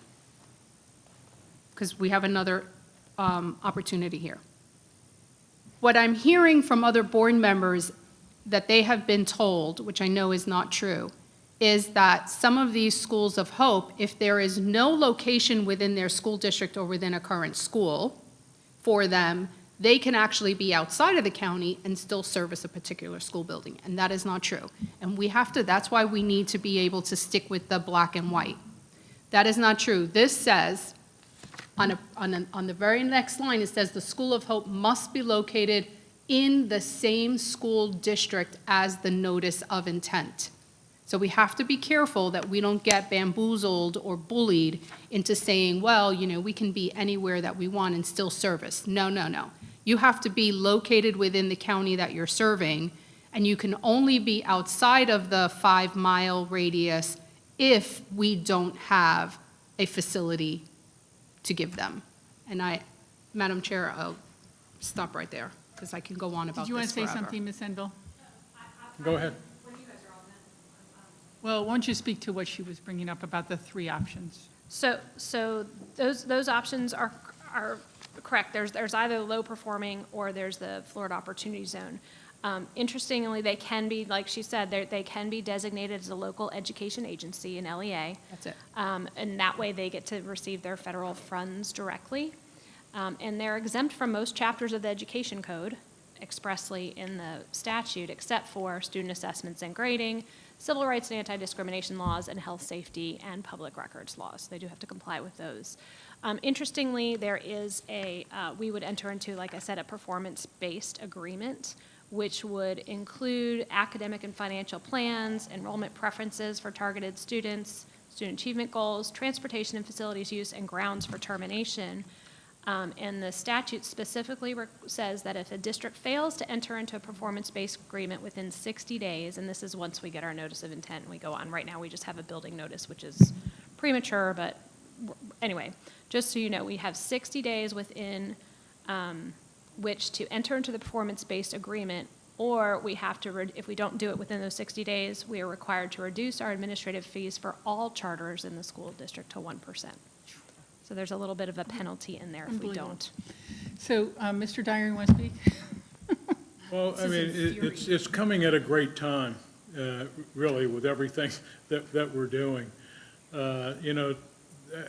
because we have another opportunity here. What I'm hearing from other board members that they have been told, which I know is not true, is that some of these schools of hope, if there is no location within their school district or within a current school for them, they can actually be outside of the county and still service a particular school building, and that is not true. And that's why we need to be able to stick with the black and white. That is not true. This says, on the very next line, it says the School of Hope must be located in the same school district as the notice of intent. So we have to be careful that we don't get bamboozled or bullied into saying, well, we can be anywhere that we want and still service. No, no, no. You have to be located within the county that you're serving, and you can only be outside of the 5-mile radius if we don't have a facility to give them. And Madam Chair, I'll stop right there, because I can go on about this forever. Did you want to say something, Ms. Enville? Go ahead. Well, why don't you speak to what she was bringing up about the 3 options? So those options are correct. There's either low performing or there's the Florida Opportunity Zone. Interestingly, they can be, like she said, they can be designated as a local education agency, an LEA. That's it. And that way they get to receive their federal funds directly. And they're exempt from most chapters of the Education Code expressly in the statute, except for student assessments and grading, civil rights and anti-discrimination laws, and health safety and public records laws. They do have to comply with those. Interestingly, there is we would enter into, like I said, a performance-based agreement, which would include academic and financial plans, enrollment preferences for targeted students, student achievement goals, transportation and facilities use, and grounds for termination. And the statute specifically says that if a district fails to enter into a performance-based agreement within 60 days, and this is once we get our notice of intent and we go on. Right now, we just have a building notice, which is premature, but anyway, just so you know, we have 60 days within which to enter into the performance-based agreement, or we have to, if we don't do it within those 60 days, we are required to reduce our administrative fees for all charters in the school district to 1%. So there's a little bit of a penalty in there if we don't. So, Mr. Dyer, you want to speak? Well, I mean, it's coming at a great time, really, with everything that we're doing. You know,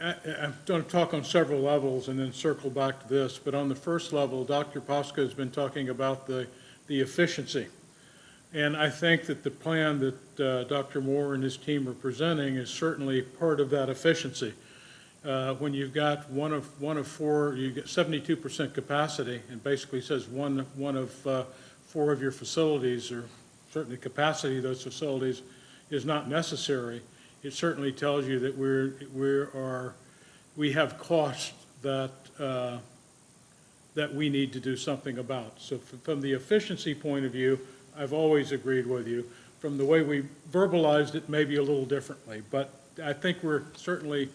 I'm going to talk on several levels and then circle back to this, but on the first level, Dr. Posca has been talking about the efficiency. And I think that the plan that Dr. Moore and his team are presenting is certainly part of that efficiency. When you've got one of four, you get 72% capacity, and basically says one of four of your facilities, or certainly capacity of those facilities, is not necessary. It certainly tells you that we have costs that we need to do something about. So from the efficiency point of view, I've always agreed with you. From the way we verbalized it, maybe a little differently, but I think we're certainly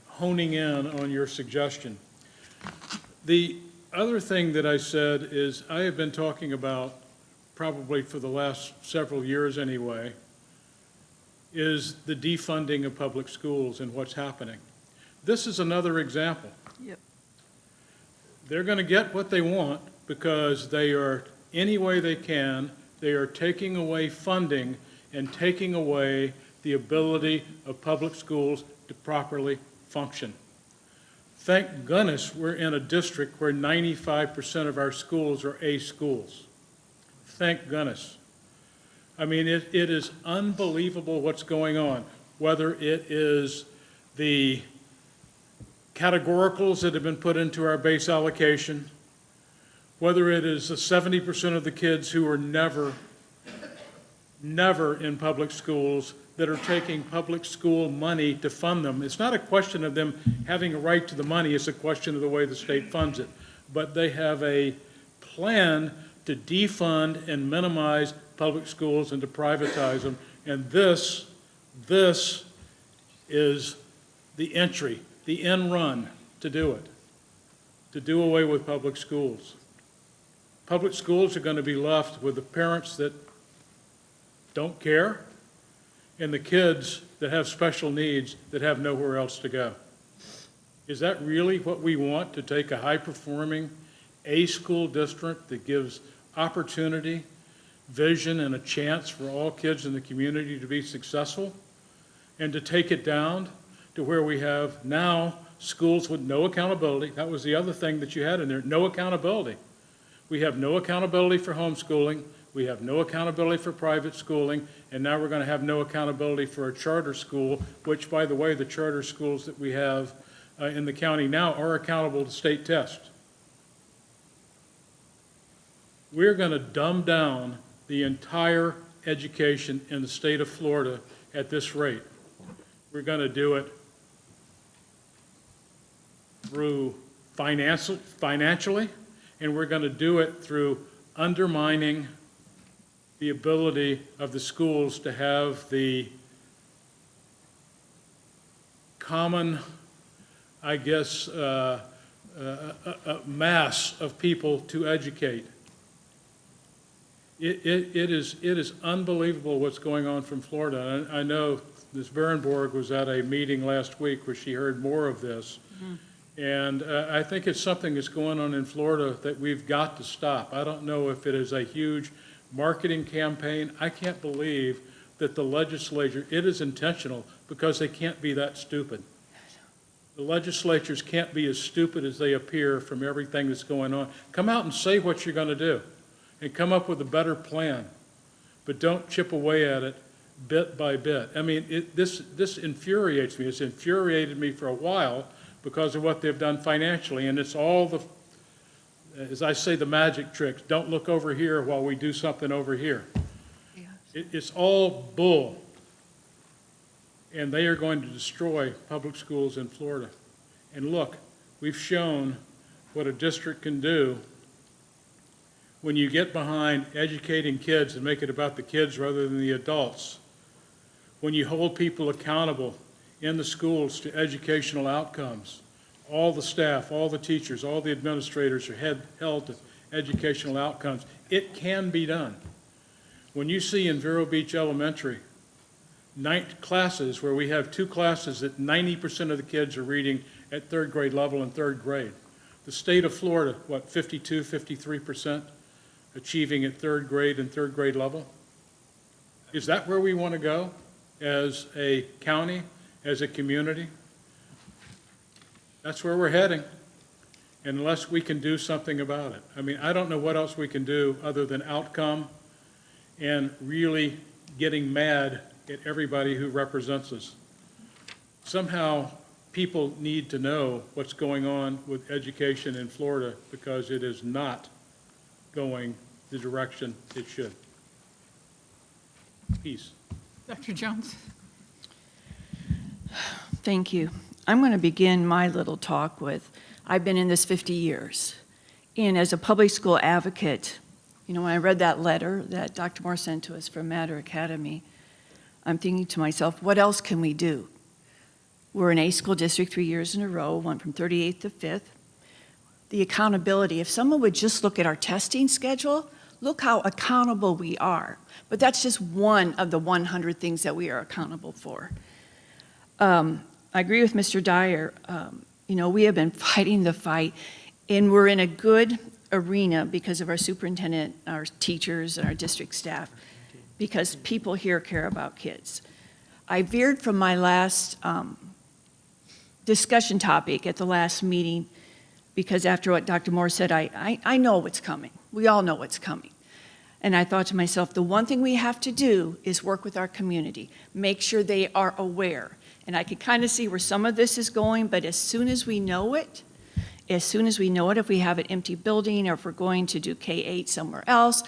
honing in on your suggestion. The other thing that I said is I have been talking about, probably for the last several years anyway, is the defunding of public schools and what's happening. This is another example. Yep. They're going to get what they want because they are, any way they can, they are taking away funding and taking away the ability of public schools to properly function. Thank goodness we're in a district where 95% of our schools are A schools. Thank goodness. I mean, it is unbelievable what's going on, whether it is the categoricals that have been put into our base allocation, whether it is the 70% of the kids who are never in public schools that are taking public school money to fund them. It's not a question of them having a right to the money, it's a question of the way the state funds it. But they have a plan to defund and minimize public schools and to privatize them. And this is the entry, the end run to do it, to do away with public schools. Public schools are going to be left with the parents that don't care and the kids that have special needs that have nowhere else to go. Is that really what we want, to take a high-performing A school district that gives opportunity, vision, and a chance for all kids in the community to be successful, and to take it down to where we have now schools with no accountability? That was the other thing that you had in there, no accountability. We have no accountability for homeschooling. We have no accountability for private schooling, and now we're going to have no accountability for a charter school, which, by the way, the charter schools that we have in the county now are accountable to state tests. We're going to dumb down the entire education in the state of Florida at this rate. We're going to do it through financially, and we're going to do it through undermining the ability of the schools to have the common, I guess, mass of people to educate. It is unbelievable what's going on from Florida. I know Ms. Berenborg was at a meeting last week where she heard more of this. Mm-hmm. And I think it's something that's going on in Florida that we've got to stop. I don't know if it is a huge marketing campaign. I can't believe that the legislature, it is intentional because they can't be that stupid. The legislatures can't be as stupid as they appear from everything that's going on. Come out and say what you're going to do and come up with a better plan, but don't chip away at it bit by bit. I mean, this infuriates me. It's infuriated me for a while because of what they've done financially, and it's all the, as I say, the magic tricks. Don't look over here while we do something over here. Yeah. It's all bull, and they are going to destroy public schools in Florida. And look, we've shown what a district can do when you get behind educating kids and make it about the kids rather than the adults, when you hold people accountable in the schools to educational outcomes, all the staff, all the teachers, all the administrators are held to educational outcomes. It can be done. When you see in Vero Beach Elementary, classes where we have 2 classes that 90% of the kids are reading at third grade level in third grade. The state of Florida, what, 52, 53% achieving at third grade and third grade level? Is that where we want to go as a county, as a community? That's where we're heading, unless we can do something about it. I mean, I don't know what else we can do other than outcome and really getting mad at everybody who represents us. Somehow, people need to know what's going on with education in Florida because it is not going the direction it should. Peace. Dr. Jones? Thank you. I'm going to begin my little talk with, I've been in this 50 years. And as a public school advocate, you know, when I read that letter that Dr. Moore sent to us from Matter Academy, I'm thinking to myself, what else can we do? We're an A school district 3 years in a row, went from 38th to 5th. The accountability, if someone would just look at our testing schedule, look how accountable we are. But that's just one of the 100 things that we are accountable for. I agree with Mr. Dyer. You know, we have been fighting the fight, and we're in a good arena because of our superintendent, our teachers, and our district staff, because people here care about kids. I veered from my last discussion topic at the last meeting because after what Dr. Moore said, I know what's coming. We all know what's coming. And I thought to myself, the one thing we have to do is work with our community, make sure they are aware. And I could kind of see where some of this is going, but as soon as we know it, if we have an empty building or if we're going to do K-8 somewhere else,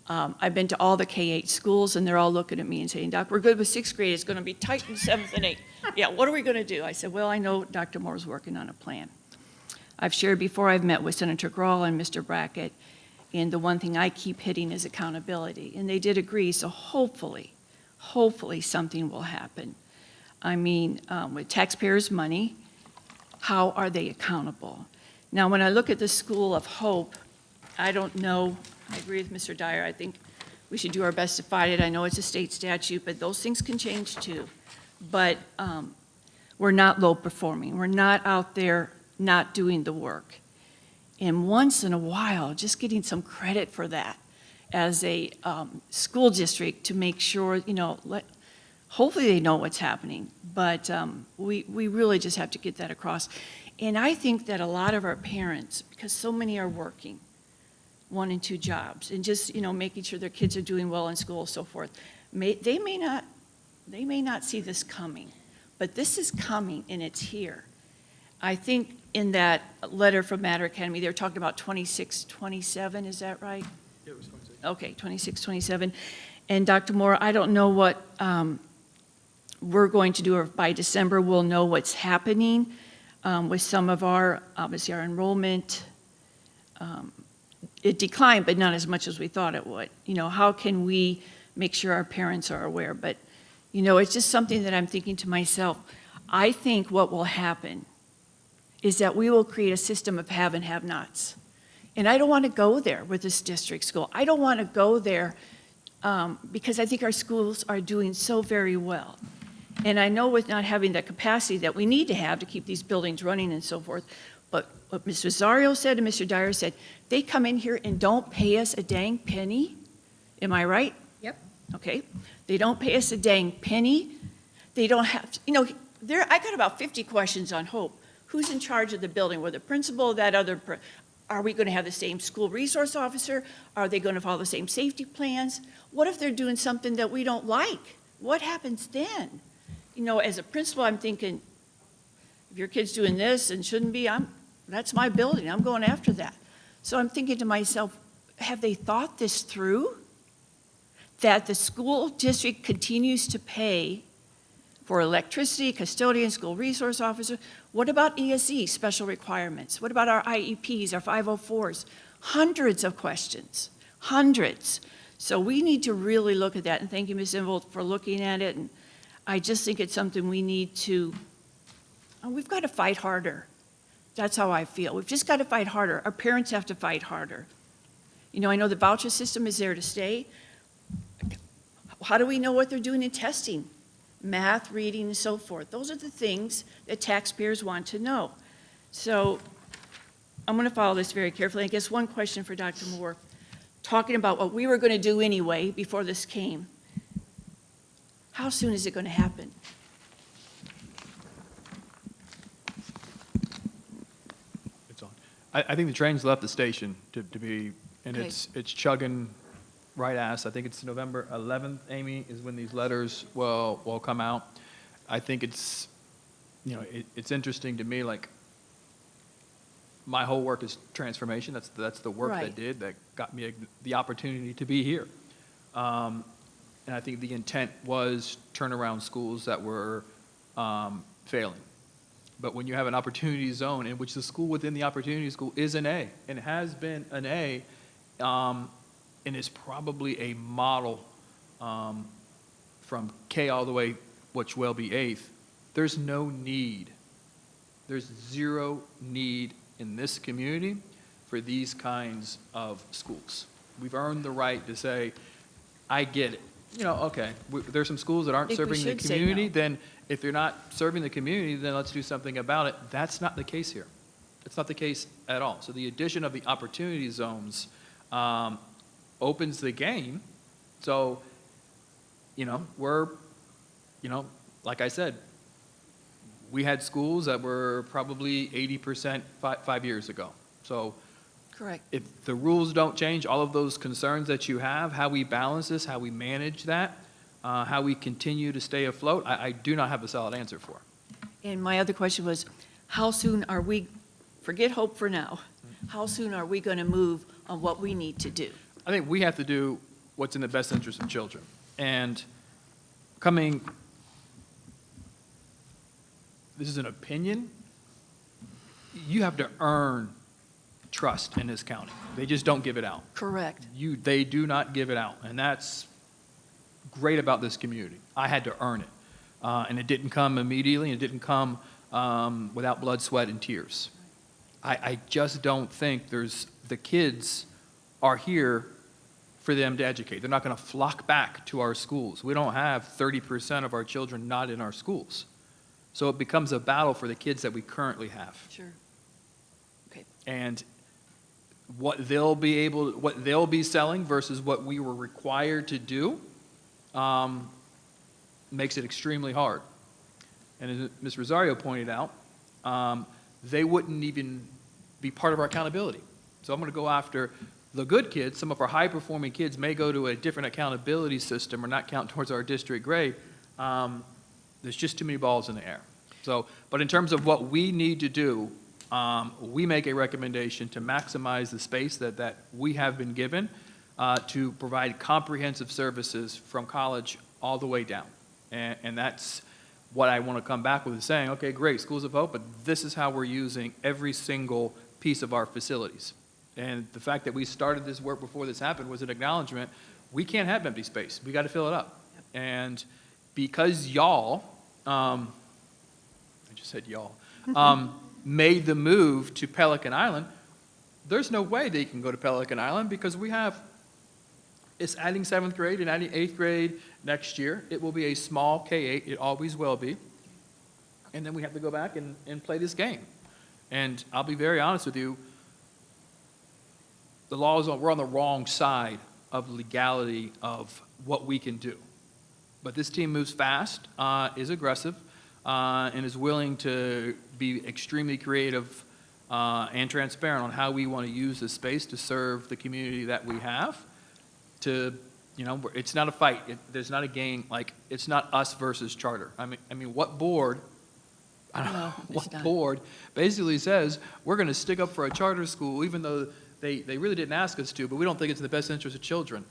I've been to all the K-8 schools and they're all looking at me and saying, Doc, we're good with 6th grade, it's gonna be tight in 7th and 8th. Yeah, what are we gonna do? I said, well, I know Dr. Moore's working on a plan. I've shared before, I've met with Senator Grahl and Mr. Brackett, and the one thing I keep hitting is accountability. And they did agree, so hopefully something will happen. I mean, with taxpayers' money, how are they accountable? Now, when I look at the School of Hope, I don't know, I agree with Mr. Dyer, I think we should do our best to fight it. I know it's a state statute, but those things can change too. But we're not low performing. We're not out there not doing the work. And once in a while, just getting some credit for that as a school district to make sure, you know, hopefully they know what's happening. But we really just have to get that across. And I think that a lot of our parents, because so many are working 1 and 2 jobs, and just, you know, making sure their kids are doing well in school and so forth, they may not see this coming, but this is coming and it's here. I think in that letter from Matter Academy, they're talking about 26, 27, is that right? Yeah, it was 26. Okay, 26, 27. And Dr. Moore, I don't know what we're going to do, or by December we'll know what's happening with some of our, obviously our enrollment. It declined, but not as much as we thought it would. You know, how can we make sure our parents are aware? But, you know, it's just something that I'm thinking to myself. I think what will happen is that we will create a system of have and have-nots. And I don't want to go there with this district school. I don't want to go there because I think our schools are doing so very well. And I know with not having the capacity that we need to have to keep these buildings running and so forth, but what Mr. Rosario said and Mr. Dyer said, they come in here and don't pay us a dang penny. Am I right? Yep. Okay. They don't pay us a dang penny. They don't have, you know, I got about 50 questions on Hope. Who's in charge of the building? We're the principal, that other, are we going to have the same school resource officer? Are they going to follow the same safety plans? What if they're doing something that we don't like? What happens then? You know, as a principal, I'm thinking, if your kid's doing this and shouldn't be, that's my building. I'm going after that. So I'm thinking to myself, have they thought this through? That the school district continues to pay for electricity, custodian, school resource officer. What about ESE, special requirements? What about our IEPs, our 504s? Hundreds of questions, hundreds. So we need to really look at that, and thank you, Ms. Invold, for looking at it. And I just think it's something we need to, we've got to fight harder. That's how I feel. We've just got to fight harder. Our parents have to fight harder. You know, I know the voucher system is there to stay. How do we know what they're doing in testing? Math, reading, and so forth. Those are the things that taxpayers want to know. So I'm going to follow this very carefully. I guess one question for Dr. Moore, talking about what we were going to do anyway before this came. How soon is it going to happen? It's on. I think the train's left the station to be, and Okay. it's chugging right ass. I think it's November 11th, Amy, is when these letters will come out. I think it's, you know, it's interesting to me, like, my whole work is transformation. That's the work Right. that got me the opportunity to be here. And I think the intent was turn around schools that were failing. But when you have an opportunity zone in which the school within the opportunity school is an A, and has been an A, and is probably a model from K all the way, which will be eighth, there's no need. There's zero need in this community for these kinds of schools. We've earned the right to say, I get it. You know, okay, there's some schools that aren't I think we serving the should say community, no. then if they're not serving the community, then let's do something about it. That's not the case here. It's not the case at all. So the addition of the opportunity zones opens the game. So, you know, like I said, we had schools that were probably 80% 5 years ago. So Correct. if the rules don't change, all of those concerns that you have, how we balance this, how we manage that, how we continue to stay afloat, I do not have a solid answer for. And my other question was, how soon are we, forget hope for now, how soon are we going to move on what we need to do? I think we have to do what's in the best interest of children. And this is an opinion, you have to earn trust in this county. They just don't give it out. Correct. They do not give it out, and that's great about this community. I had to earn it, and it didn't come immediately, and it didn't come without blood, sweat, and tears. I just don't think the kids are here for them to educate. They're not going to flock back to our schools. We don't have 30% of our children not in our schools. So it becomes a battle for the kids that we currently have. Sure. Okay. And what they'll be selling versus what we were required to do makes it extremely hard. And as Ms. Rosario pointed out, they wouldn't even be part of our accountability. So I'm going to go after the good kids. Some of our high-performing kids may go to a different accountability system or not count towards our district grade. There's just too many balls in the air. So, but in terms of what we need to do, we make a recommendation to maximize the space that we have been given to provide comprehensive services from college all the way down. And that's what I want to come back with, is saying, okay, great, Schools of Hope, but this is how we're using every single piece of our facilities. And the fact that we started this work before this happened was an acknowledgement. We can't have empty space. We got to fill it up. Yep. And because y'all, I just said y'all, made the move to Pelican Island, there's no way they can go to Pelican Island because it's adding 7th grade and adding 8th grade next year. It will be a small K-8. It always will be. And then we have to go back and play this game. And I'll be very honest with you, we're on the wrong side of legality of what we can do. But this team moves fast, is aggressive, and is willing to be extremely creative and transparent on how we want to use this space to serve the community that we have. It's not a fight. There's not a game. Like, it's not us versus charter. I mean, what board? I don't know. No, it's What not. board basically says we're going to stick up for a charter school, even though they really didn't ask us to, but we don't think it's in the best interest of children.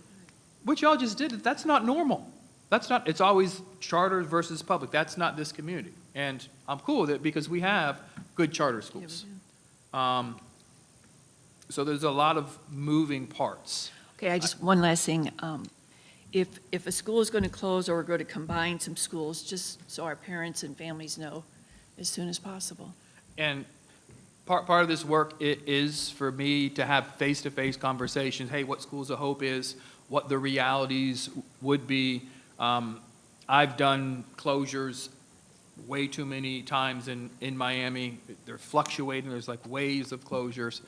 What y'all just did, that's not normal. That's not, it's always charter versus public. That's not this community. And I'm cool with it because we have good charter schools. So there's a lot of moving parts. Okay, one last thing. If a school is going to close or we're going to combine some schools, just so our parents and families know as soon as possible. And part of this work is for me to have face-to-face conversations. Hey, what Schools of Hope is, what the realities would be. I've done closures way too many times in Miami. They're fluctuating. There's like waves of closures.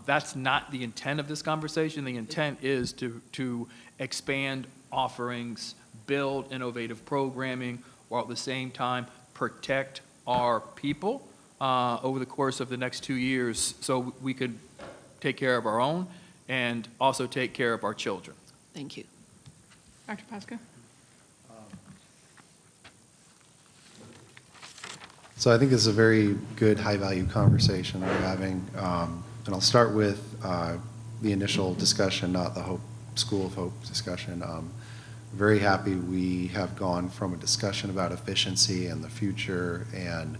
That's not the intent of this conversation. The intent is to expand offerings, build innovative programming, while at the same time protect our people over the course of the next 2 years so we could take care of our own and also take care of our children. Thank you. Dr. Pasco? So I think this is a very good, high-value conversation we're having. And I'll start with the initial discussion, not the School of Hope discussion. Very happy we have gone from a discussion about efficiency and the future and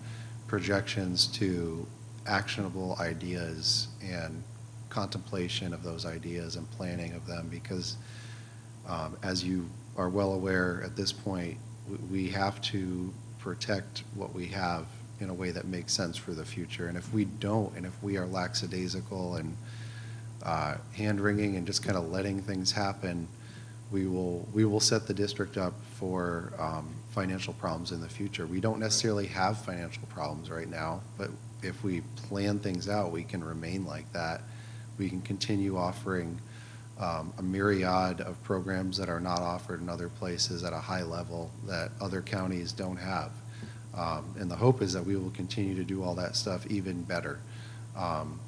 projections to actionable ideas and contemplation of those ideas and planning of them, because as you are well aware at this point, we have to protect what we have in a way that makes sense for the future. And if we don't, and if we are lackadaisical and hand-wringing and just kind of letting things happen, we will set the district up for financial problems in the future. We don't necessarily have financial problems right now, but if we plan things out, we can remain like that. We can continue offering a myriad of programs that are not offered in other places at a high level that other counties don't have. And the hope is that we will continue to do all that stuff even better.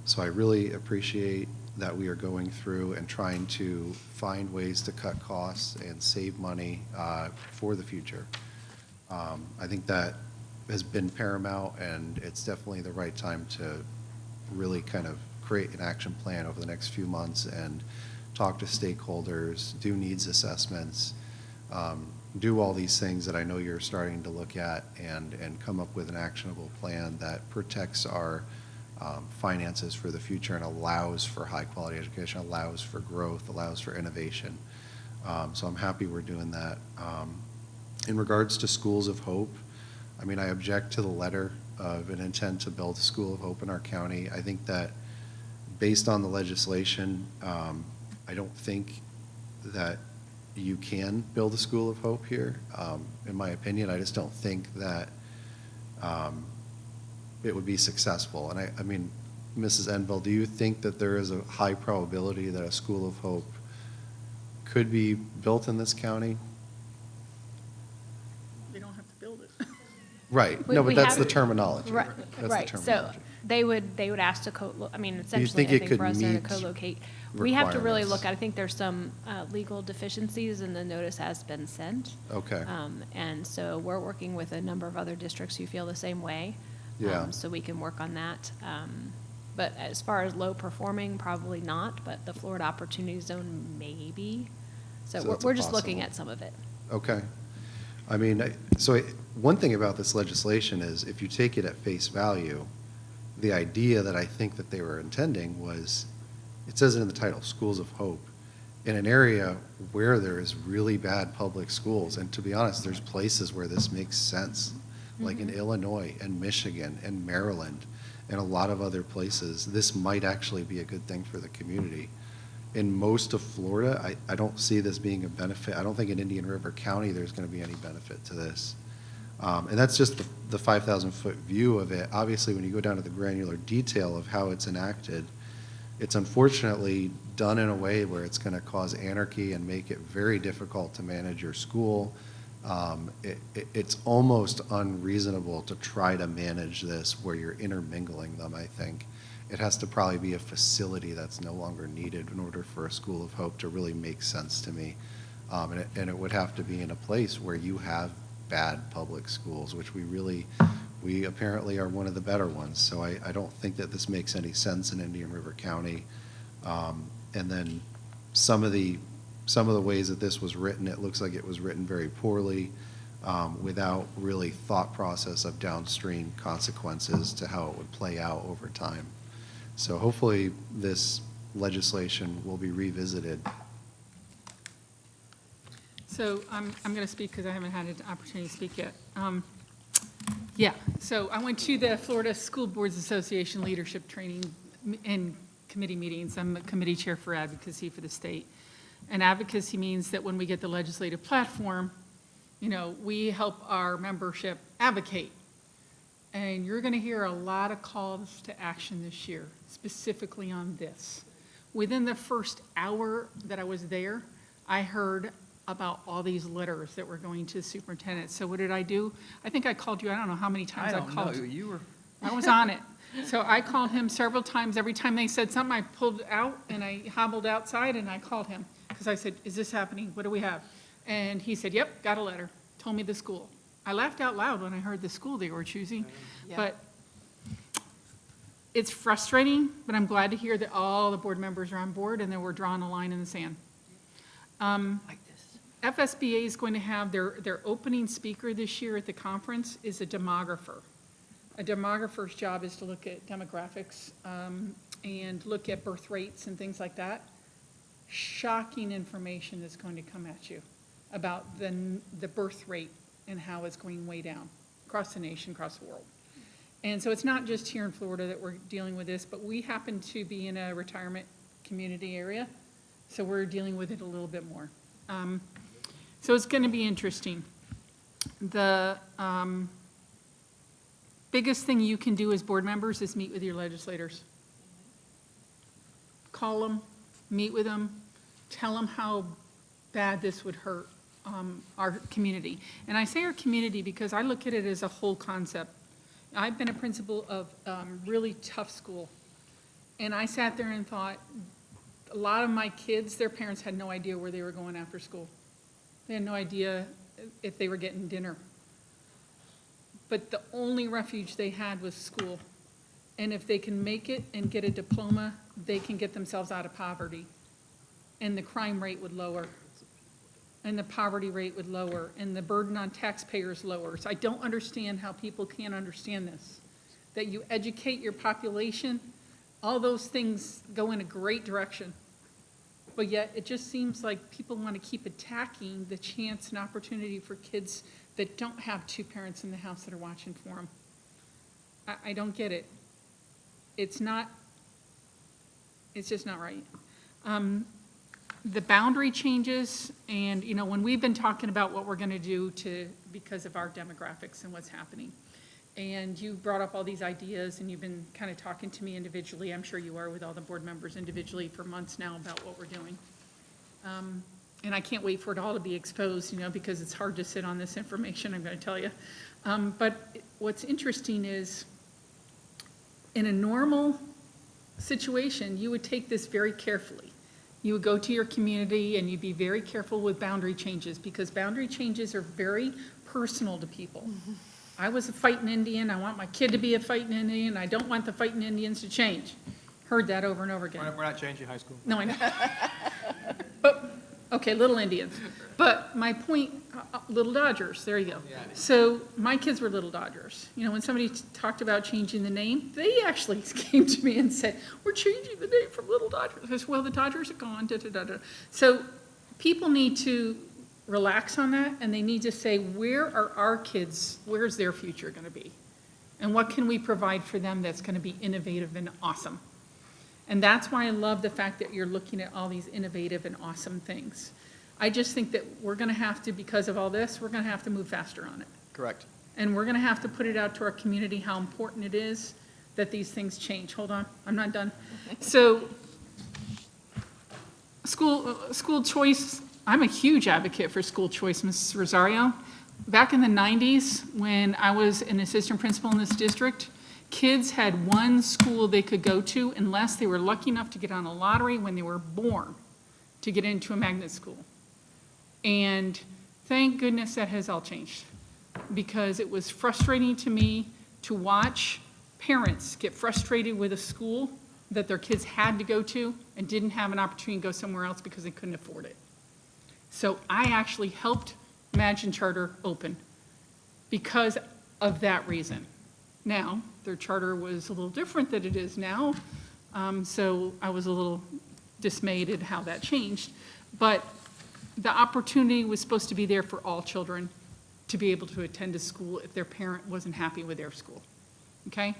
So I really appreciate that we are going through and trying to find ways to cut costs and save money for the future. I think that has been paramount, and it's definitely the right time to really kind of create an action plan over the next few months and talk to stakeholders, do needs assessments, do all these things that I know you're starting to look at, and come up with an actionable plan that protects our finances for the future and allows for high-quality education, allows for growth, allows for innovation. So I'm happy we're doing that. In regards to Schools of Hope, I mean, I object to the letter of an intent to build a School of Hope in our county. I think that based on the legislation, I don't think that you can build a School of Hope here. In my opinion, I just don't think that it would be successful. And I mean, Mrs. Enville, do you think that there is a high probability that a School of Hope could be built in this county? They don't have to build it. Right. We- No, we but that's have- the terminology. Right, That's the right. So terminology. they would ask to I mean, essentially, think I it think could for us there to meet co-locate. We have to really requirements? look at, I think there's some legal deficiencies and the notice has been sent. Okay. And so we're working with a number of other districts who feel the same way. Yeah. So we can work on that. But as far as low performing, probably not, but the Florida Opportunity Zone, maybe. So So that's we're just looking possible. at some of it. Okay. I mean, one thing about this legislation is if you take it at face value, the idea that I think that they were intending was, it says it in the title, Schools of Hope, in an area where there is really bad public schools. And to be honest, there's places where this makes sense, like in Illinois and Michigan and Maryland and a lot of other places. This might actually be a good thing for the community. In most of Florida, I don't see this being a benefit. I don't think in Indian River County there's going to be any benefit to this. And that's just the 5,000-foot view of it. Obviously, when you go down to the granular detail of how it's enacted, it's unfortunately done in a way where it's going to cause anarchy and make it very difficult to manage your school. It's almost unreasonable to try to manage this where you're intermingling them, I think. It has to probably be a facility that's no longer needed in order for a School of Hope to really make sense to me. And it would have to be in a place where you have bad public schools, which we apparently are one of the better ones. So I don't think that this makes any sense in Indian River County. And then some of the some of the ways that this was written, it looks like it was written very poorly, without really thought process of downstream consequences to how it would play out over time. So hopefully this legislation will be revisited. So I'm going to speak because I haven't had an opportunity to speak yet. Yeah, so I went to the Florida School Boards Association leadership training and committee meetings. I'm a committee chair for advocacy for the state. And advocacy means that when we get the legislative platform, you know, we help our membership advocate. And you're going to hear a lot of calls to action this year, specifically on this. Within the first hour that I was there, I heard about all these letters that were going to the superintendent. So what did I do? I think I called you, I don't know how many times I called. You were. I was on it. So I called him several times. Every time they said something, I pulled out and I hobbled outside and I called him. Because I said, is this happening? What do we have? And he said, yep, got a letter. Told me the school. I laughed out loud when I heard the school they were choosing. But it's frustrating, but I'm glad to hear that all the board members are on board and that we're drawing a line in the sand. FSBA is going to have their opening speaker this year at the conference is a demographer. A demographer's job is to look at demographics and look at birth rates and things like that. Shocking information that's going to come at you about the birth rate and how it's going way down across the nation, across the world. And so it's not just here in Florida that we're dealing with this, but we happen to be in a retirement community area, so we're dealing with it a little bit more. So it's going to be interesting. The biggest thing you can do as board members is meet with your legislators. Call them, meet with them, tell them how bad this would hurt our community. And I say our community because I look at it as a whole concept. I've been a principal of really tough school. And I sat there and thought, a lot of my kids, their parents had no idea where they were going after school. They had no idea if they were getting dinner. But the only refuge they had was school. And if they can make it and get a diploma, they can get themselves out of poverty. And the crime rate would lower. And the poverty rate would lower. And the burden on taxpayers lowers. I don't understand how people can't understand this. That you educate your population, all those things go in a great direction. But yet it just seems like people want to keep attacking the chance and opportunity for kids that don't have two parents in the house that are watching for them. I don't get it. It's just not right. The boundary changes, and you know, when we've been talking about what we're going to do because of our demographics and what's happening, and you brought up all these ideas, and you've been kind of talking to me individually. I'm sure you are with all the board members individually for months now about what we're doing. And I can't wait for it all to be exposed, you know, because it's hard to sit on this information, I'm going to tell you. But what's interesting is, in a normal situation, you would take this very carefully. You would go to your community and you'd be very careful with boundary changes, because boundary changes are very personal to people. Mm-hmm. I was a fighting Indian. I want my kid to be a fighting Indian. I don't want the fighting Indians to change. Heard that over and over again. We're not changing high school. No, I know. But, okay, little Indians. But my point, little Dodgers, there you go. So my kids were little Dodgers. You know, when somebody talked about changing the name, they actually came to me and said, we're changing the name from Little Dodgers. I said, well, the Dodgers are gone, da-da-da-da. So people need to relax on that, and they need to say, where are our kids, where's their future going to be? And what can we provide for them that's going to be innovative and awesome? And that's why I love the fact that you're looking at all these innovative and awesome things. I just think that we're going to have to, because of all this, we're going to have to move faster on it. Correct. And we're going to have to put it out to our community how important it is that these things change. Hold on, I'm not done. So school choice, I'm a huge advocate for school choice, Mrs. Rosario. Back in the 90s, when I was an assistant principal in this district, kids had one school they could go to unless they were lucky enough to get on a lottery when they were born to get into a magnet school. And thank goodness that has all changed, because it was frustrating to me to watch parents get frustrated with a school that their kids had to go to and didn't have an opportunity to go somewhere else because they couldn't afford it. So I actually helped Imagine Charter open because of that reason. Now, their charter was a little different than it is now, so I was a little dismayed at how that changed. But the opportunity was supposed to be there for all children to be able to attend a school if their parent wasn't happy with their school, okay?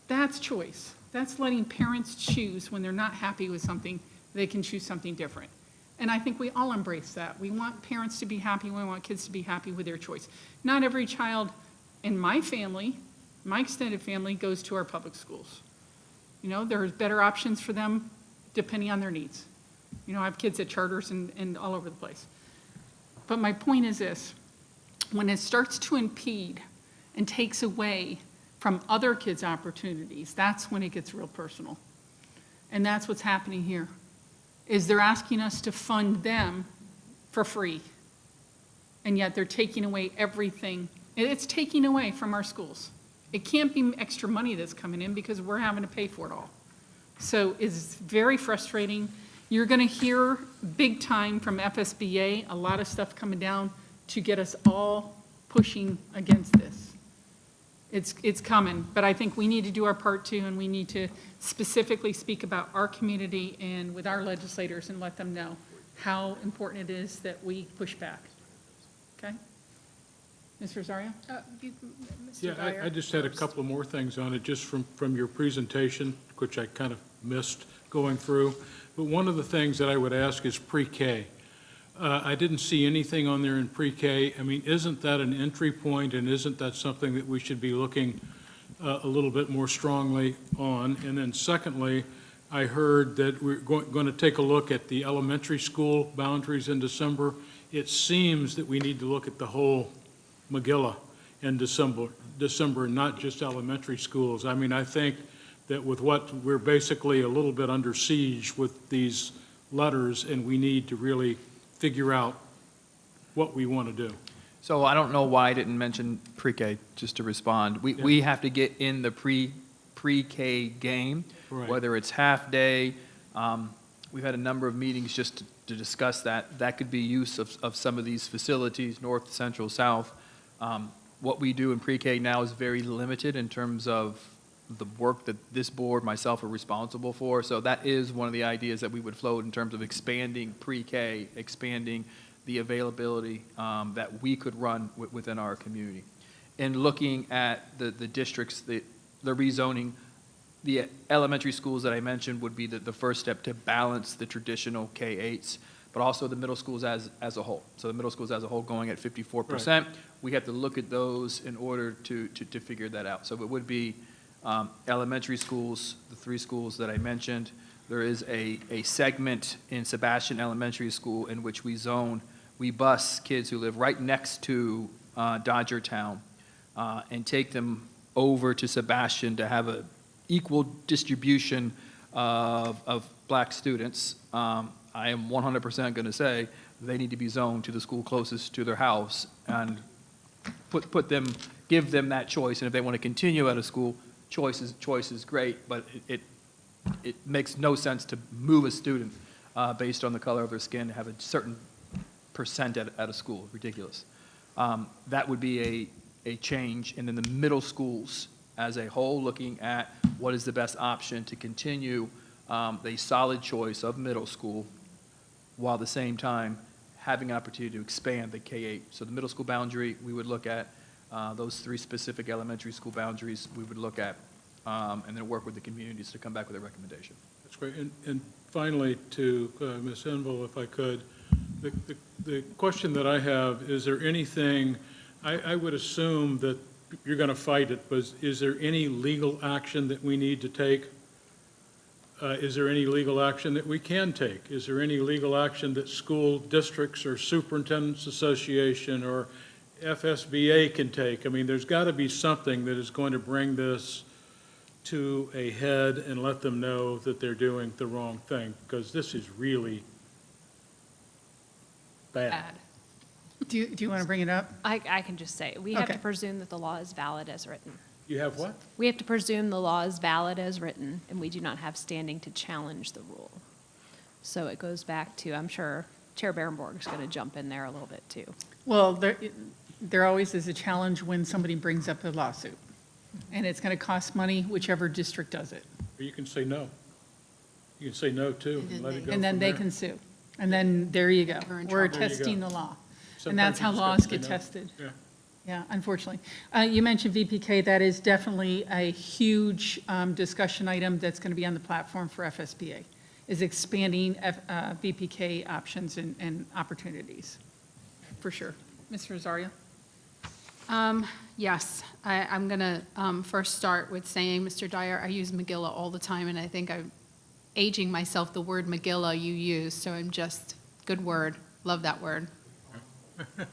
That's choice. That's letting parents choose when they're not happy with something, they can choose something different. And I think we all embrace that. We want parents to be happy, we want kids to be happy with their choice. Not every child in my family, my extended family, goes to our public schools. You know, there's better options for them depending on their needs. You know, I have kids at charters and all over the place. But my point is this, when it starts to impede and takes away from other kids' opportunities, that's when it gets real personal. And that's what's happening here, is they're asking us to fund them for free. And yet they're taking away everything. It's taking away from our schools. It can't be extra money that's coming in because we're having to pay for it all. So it's very frustrating. You're going to hear big time from FSBA, a lot of stuff coming down to get us all pushing against this. It's coming, but I think we need to do our part too, and we need to specifically speak about our community and with our legislators and let them know how important it is that we push back. Okay? Ms. Rosario? Mr. Yeah, Dyer I just had a first. couple of more things on it, just from your presentation, which I kind of missed going through. But one of the things that I would ask is pre-K. I didn't see anything on there in pre-K. I mean, isn't that an entry point, and isn't that something that we should be looking a little bit more strongly on? And then secondly, I heard that we're going to take a look at the elementary school boundaries in December. It seems that we need to look at the whole Magilla in December, not just elementary schools. I mean, I think that with what we're basically a little bit under siege with these letters, and we need to really figure out what we want to do. So I don't know why I didn't mention pre-K, just to respond. We have to get in the pre-K game, Right. whether it's half-day. We've had a number of meetings just to discuss that. That could be use of some of these facilities, north, central, south. What we do in pre-K now is very limited in terms of the work that this board, myself, are responsible for. So that is one of the ideas that we would float in terms of expanding pre-K, expanding the availability that we could run within our community. And looking at the districts, the rezoning, the elementary schools that I mentioned would be the first step to balance the traditional K-8s, but also the middle schools as a whole. So the middle schools as a whole going at 54%. We have to look at those in order to figure that out. So it would be elementary schools, the 3 schools that I mentioned. There is a segment in Sebastian Elementary School in which we bus kids who live right next to Dodgertown and take them over to Sebastian to have an equal distribution of black students. I am 100% going to say they need to be zoned to the school closest to their house and give them that choice. And if they want to continue at a school, choice is great, but it makes no sense to move a student based on the color of their skin to have a certain percent at a school. Ridiculous. That would be a change. And then the middle schools as a whole, looking at what is the best option to continue a solid choice of middle school while at the same time having an opportunity to expand the K-8. So the middle school boundary, we would look at those 3 specific elementary school boundaries we would look at, and then work with the communities to come back with a recommendation. That's great. And finally, to Ms. Enville, if I could, the question that I have, is there anything, I would assume that you're going to fight it, but is there any legal action that we need to take? Is there any legal action that we can take? Is there any legal action that school districts or superintendents association or FSBA can take? I mean, there's got to be something that is going to bring this to a head and let them know that they're doing the wrong thing, because this is really bad. Do you want to bring it up? I can just say, we have to Okay. presume that the law is valid as written. You have what? We have to presume the law is valid as written, and we do not have standing to challenge the rule. So it goes back to, I'm sure Chair Berenborg is going to jump in there a little bit too. Well, there always is a challenge when somebody brings up a lawsuit, and it's going to cost money whichever district does it. Or you can say no. You can say no too, and let it go And then from they there. can sue. And then there you go. We're in We're trouble. There you go. testing the law. And Sometimes that's you how just gotta laws say get no. tested. Yeah. Yeah, unfortunately. You mentioned VPK. That is definitely a huge discussion item that's going to be on the platform for FSBA, is expanding VPK options and opportunities, for sure. Mr. Rosario? Yes, I'm going to first start with saying, Mr. Dyer, I use Megillah all the time, and I think I'm aging myself, the word Megillah you use, so I'm just, good word, love that word.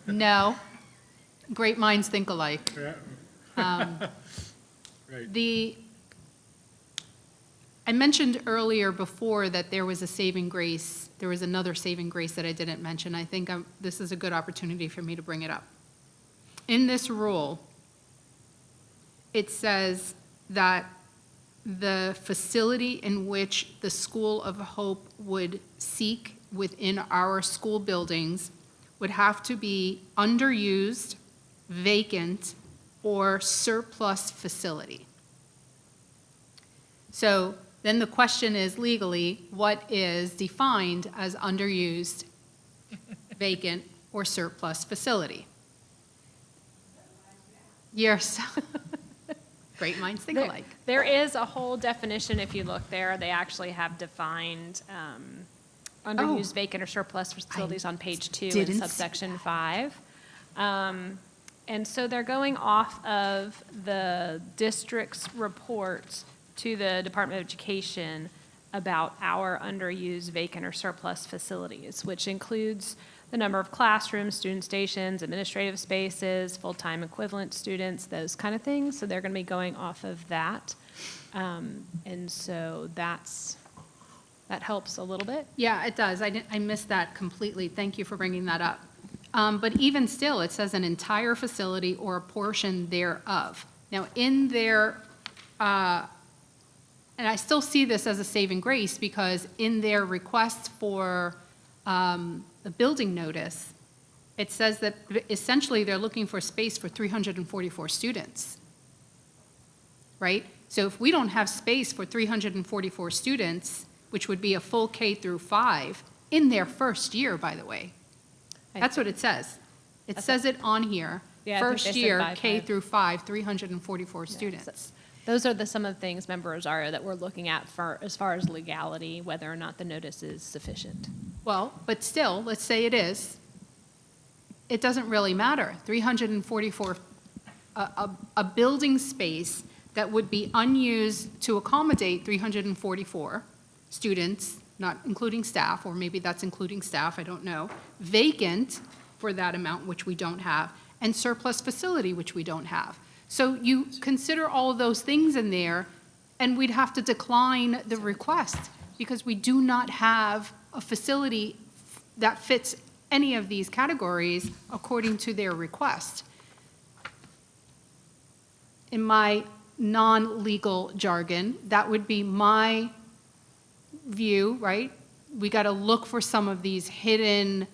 No, great minds think alike. Yeah. Right. I mentioned earlier before that there was a saving grace, there was another saving grace that I didn't mention. I think this is a good opportunity for me to bring it up. In this rule, it says that the facility in which the School of Hope would seek within our school buildings would have to be underused, vacant, or surplus facility. So then the question is legally, what is defined as underused, vacant, or surplus facility? Yes. Great minds think alike. There is a whole definition, if you look there, they actually have defined underused, vacant, or surplus facilities on page 2 in didn't see subsection 5. And so they're going off of the district's reports to the Department of Education about our underused, vacant, or surplus facilities, which includes the number of classrooms, student stations, administrative spaces, full-time equivalent students, those kind of things. So they're going to be going off of that. And so that helps a little bit. Yeah, it does. I missed that completely. Thank you for bringing that up. But even still, it says an entire facility or a portion thereof. Now, in their, and I still see this as a saving grace because in their request for the building notice, it says that essentially they're looking for space for 344 students, right? So if we don't have space for 344 students, which would be a full K through 5, in their first year, by the way. That's what it says. It says it on here. Yeah, I think they First said year, by K five. through 5, 344 Yeah, students. Those are some of the things, Member Rosario, that we're looking at for, as far as legality, whether or not the notice is sufficient. Well, but still, let's say it is. It doesn't really matter. 344, a building space that would be unused to accommodate 344 students, not including staff, or maybe that's including staff, I don't know, vacant for that amount, which we don't have, and surplus facility, which we don't have. So you consider all of those things in there, and we'd have to decline the request because we do not have a facility that fits any of these categories according to their request. In my non-legal jargon, that would be my view, right? We got to look for some of these hidden,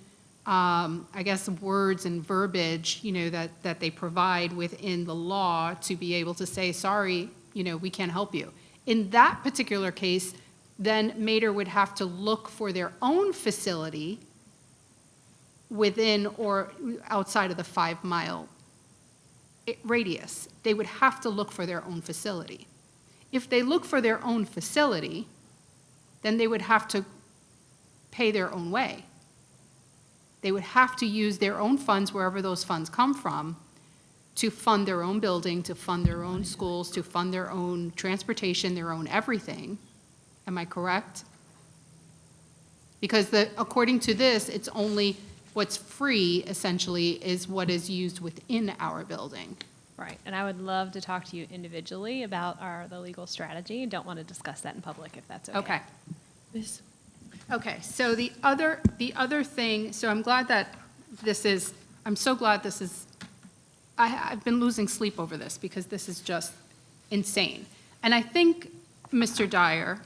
I guess, words and verbiage, that they provide within the law to be able to say, sorry, we can't help you. In that particular case, then Mater would have to look for their own facility within or outside of the 5-mile radius. They would have to look for their own facility. If they look for their own facility, then they would have to pay their own way. They would have to use their own funds, wherever those funds come from, to fund their own building, to fund their own schools, to fund their own transportation, their own everything. Am I correct? Because according to this, it's only what's free, essentially, is what is used within our building. Right, and I would love to talk to you individually about the legal strategy. Don't want to discuss that in public if that's okay. Okay. Miss- Okay, so the other thing, so I'm glad that I'm so glad this is, I've been losing sleep over this because this is just insane. And I think, Mr. Dyer,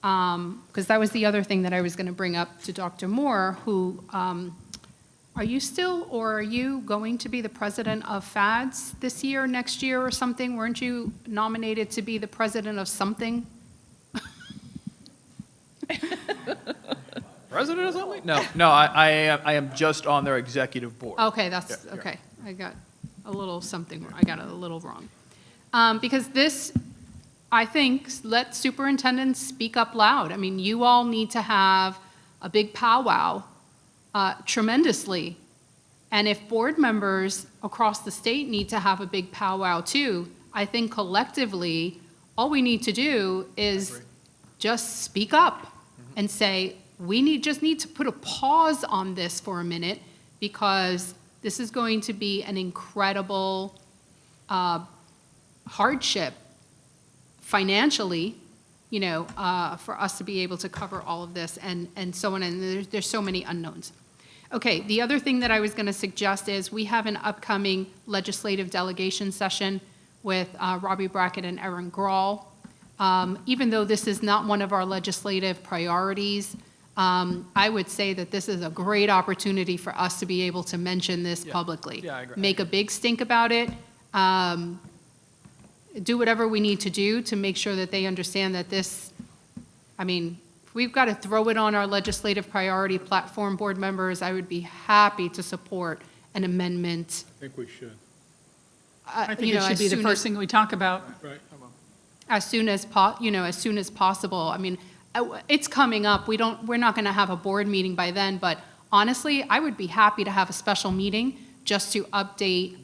because that was the other thing that I was going to bring up to Dr. Moore, who, are you still, or are you going to be the president of FADS this year, next year, or something? Weren't you nominated to be the president of something? President or something? No, I am just on their executive board. Okay, that's, Yeah, yeah. okay. I got a little something, I got it a little wrong. Because this, I think, let superintendents speak up loud. I mean, you all need to have a big powwow tremendously. And if board members across the state need to have a big powwow too, I think collectively, all we need to do is just speak up and say, just need to put a pause on this for a minute, because this is going to be an incredible hardship financially, for us to be able to cover all of this and so on, and there's so many unknowns. Okay, the other thing that I was going to suggest is we have an upcoming legislative delegation session with Robbie Brackett and Erin Grawl. Even though this is not one of our legislative priorities, I would say that this is a great opportunity for us to be able to mention this publicly. Yeah, I agree. Make a big stink about it. Do whatever we need to do to make sure that they understand that this, I mean, if we've got to throw it on our legislative priority platform, board members, I would be happy to support an amendment. I think we should. I think it should be the first thing we talk about. Right. As soon as possible. I mean, it's coming up. We're not going to have a board meeting by then, but honestly, I would be happy to have a special meeting just to update,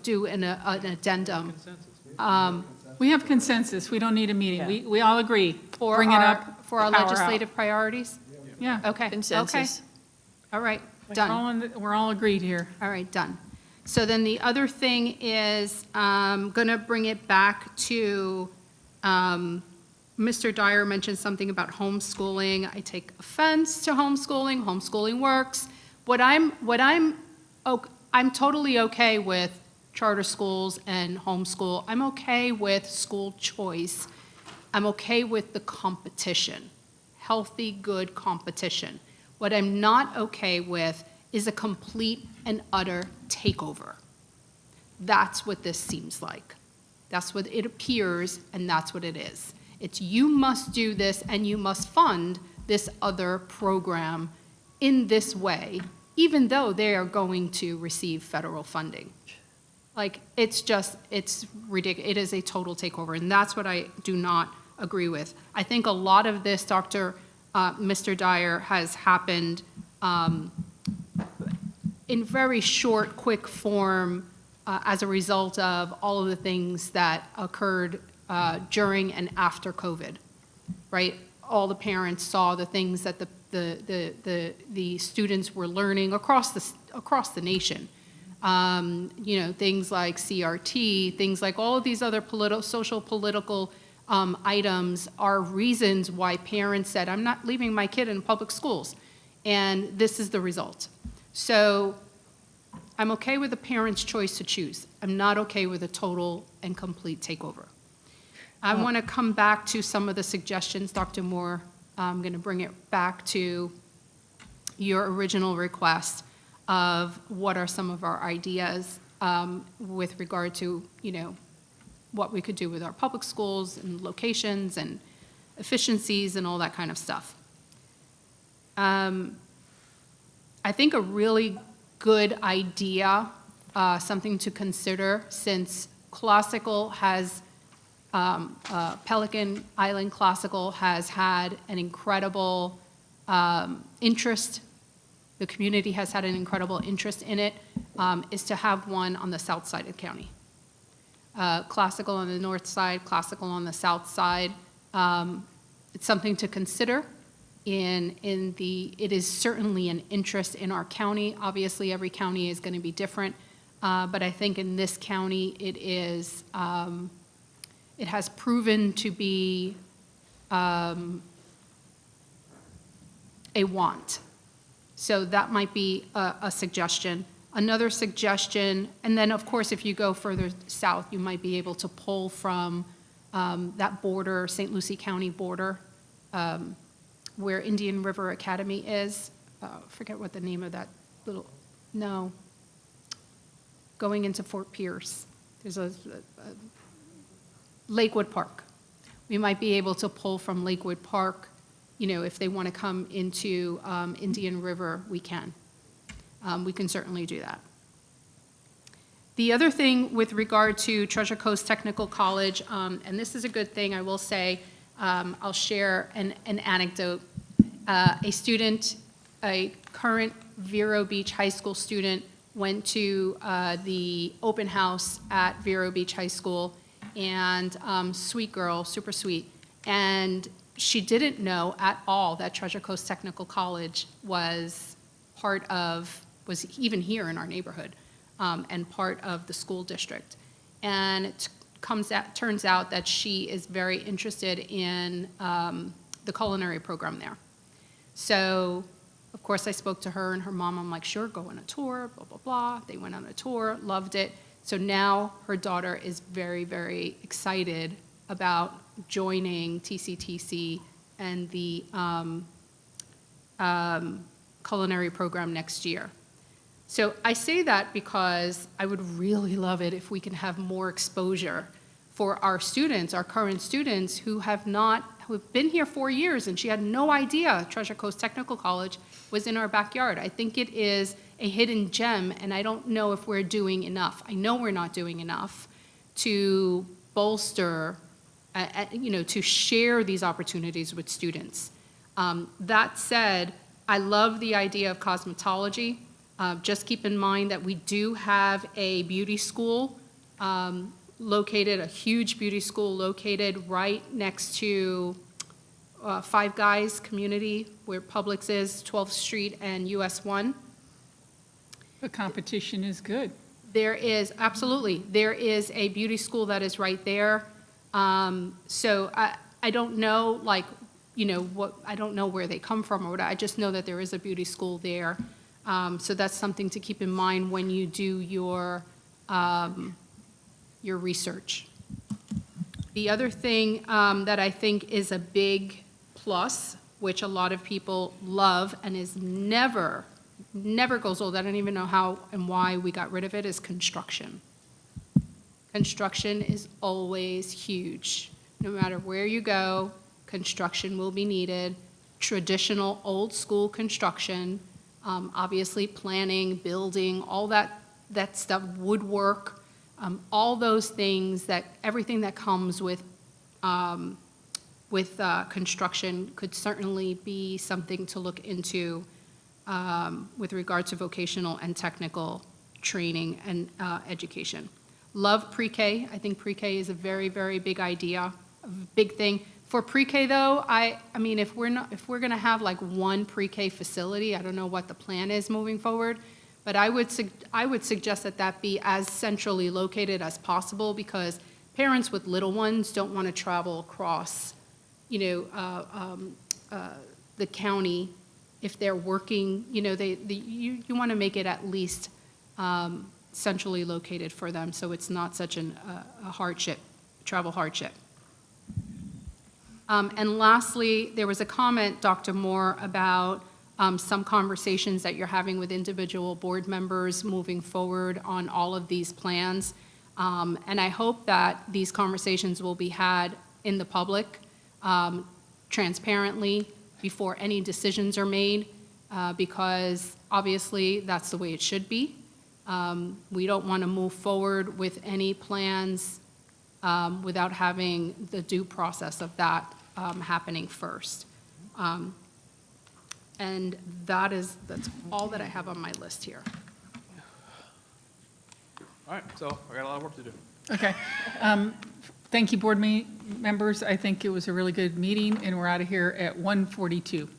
do an addendum. We have consensus. We don't need a meeting. Yeah. We all agree. For Bring it our, up. for our power out. legislative priorities? Yeah. Okay. Consensus. Okay. All right, We're done. all we're all agreed here. All right, done. So then the other thing is, going to bring it back to, Mr. Dyer mentioned something about homeschooling. I take offense to homeschooling. Homeschooling works. I'm totally okay with charter schools and homeschool. I'm okay with school choice. I'm okay with the competition, healthy, good competition. What I'm not okay with is a complete and utter takeover. That's what this seems like. That's what it appears, and that's what it is. It's you must do this and you must fund this other program in this way, even though they are going to receive federal funding. Like, it's ridiculous. It is a total takeover, and that's what I do not agree with. I think a lot of this, Mr. Dyer, has happened in very short, quick form as a result of all of the things that occurred during and after COVID, right? All the parents saw the things that the students were learning across the nation. Things like CRT, things like all of these other social political items are reasons why parents said, I'm not leaving my kid in public schools. And this is the result. So I'm okay with the parent's choice to choose. I'm not okay with a total and complete takeover. I want to come back to some of the suggestions, Dr. Moore. I'm going to bring it back to your original request of what are some of our ideas with regard to, what we could do with our public schools and locations and efficiencies and all that kind of stuff. I think a really good idea, something to consider, since Classical has, Pelican Island Classical has had an incredible interest, the community has had an incredible interest in it, is to have one on the south side of the county. Classical on the north side, Classical on the south side. It's something to consider. It is certainly an interest in our county. Obviously, every county is going to be different, but I think in this county, it has proven to be a want. So that might be a suggestion. Another suggestion, and then of course, if you go further south, you might be able to pull from that border, St. Lucie County border, where Indian River Academy is. Forget what the name of that going into Fort Pierce. There's a Lakewood Park. We might be able to pull from Lakewood Park, if they want to come into Indian River, we can. We can certainly do that. The other thing with regard to Treasure Coast Technical College, and this is a good thing, I will say, I'll share an anecdote. A current Vero Beach High School student went to the open house at Vero Beach High School, and sweet girl, super sweet, and she didn't know at all that Treasure Coast Technical College was even here in our neighborhood, and part of the school district. And it turns out that she is very interested in the culinary program there. So, of course, I spoke to her and her mom. I'm like, sure, go on a tour, blah, blah, blah. They went on a tour, loved it. So now her daughter is very, very excited about joining TCTC and the culinary program next year. So I say that because I would really love it if we can have more exposure for our students, our current students who have been here 4 years, and she had no idea Treasure Coast Technical College was in our backyard. I think it is a hidden gem, and I don't know if we're doing enough. I know we're not doing enough to bolster, to share these opportunities with students. That said, I love the idea of cosmetology. Just keep in mind that we do have a beauty school a huge beauty school located right next to Five Guys community, where Publix is, 12th Street and US 1. The competition is good. There is a beauty school that is right there. So I don't know, I don't know where they come from or what. I just know that there is a beauty school there. So that's something to keep in mind when you do your research. The other thing that I think is a big plus, which a lot of people love and is never goes old, I don't even know how and why we got rid of it, is construction. Construction is always huge. No matter where you go, construction will be needed. Traditional, old school construction, obviously planning, building, all that stuff, woodwork, all those things, everything that comes with construction could certainly be something to look into with regard to vocational and technical training and education. Love pre-K. I think pre-K is a very, very big idea, a big thing. For pre-K though, I mean, if we're going to have like one pre-K facility, I don't know what the plan is moving forward, but I would suggest that be as centrally located as possible, because parents with little ones don't want to travel across, the county if they're working. You want to make it at least centrally located for them, so it's not such a travel hardship. And lastly, there was a comment, Dr. Moore, about some conversations that you're having with individual board members moving forward on all of these plans. And I hope that these conversations will be had in the public, transparently, before any decisions are made, because obviously that's the way it should be. We don't want to move forward with any plans without having the due process of that happening first. And that's all that I have on my list here. All right, so I got a lot of work to do. Okay. Thank you, board members. I think it was a really good meeting, and we're out of here at 1:42.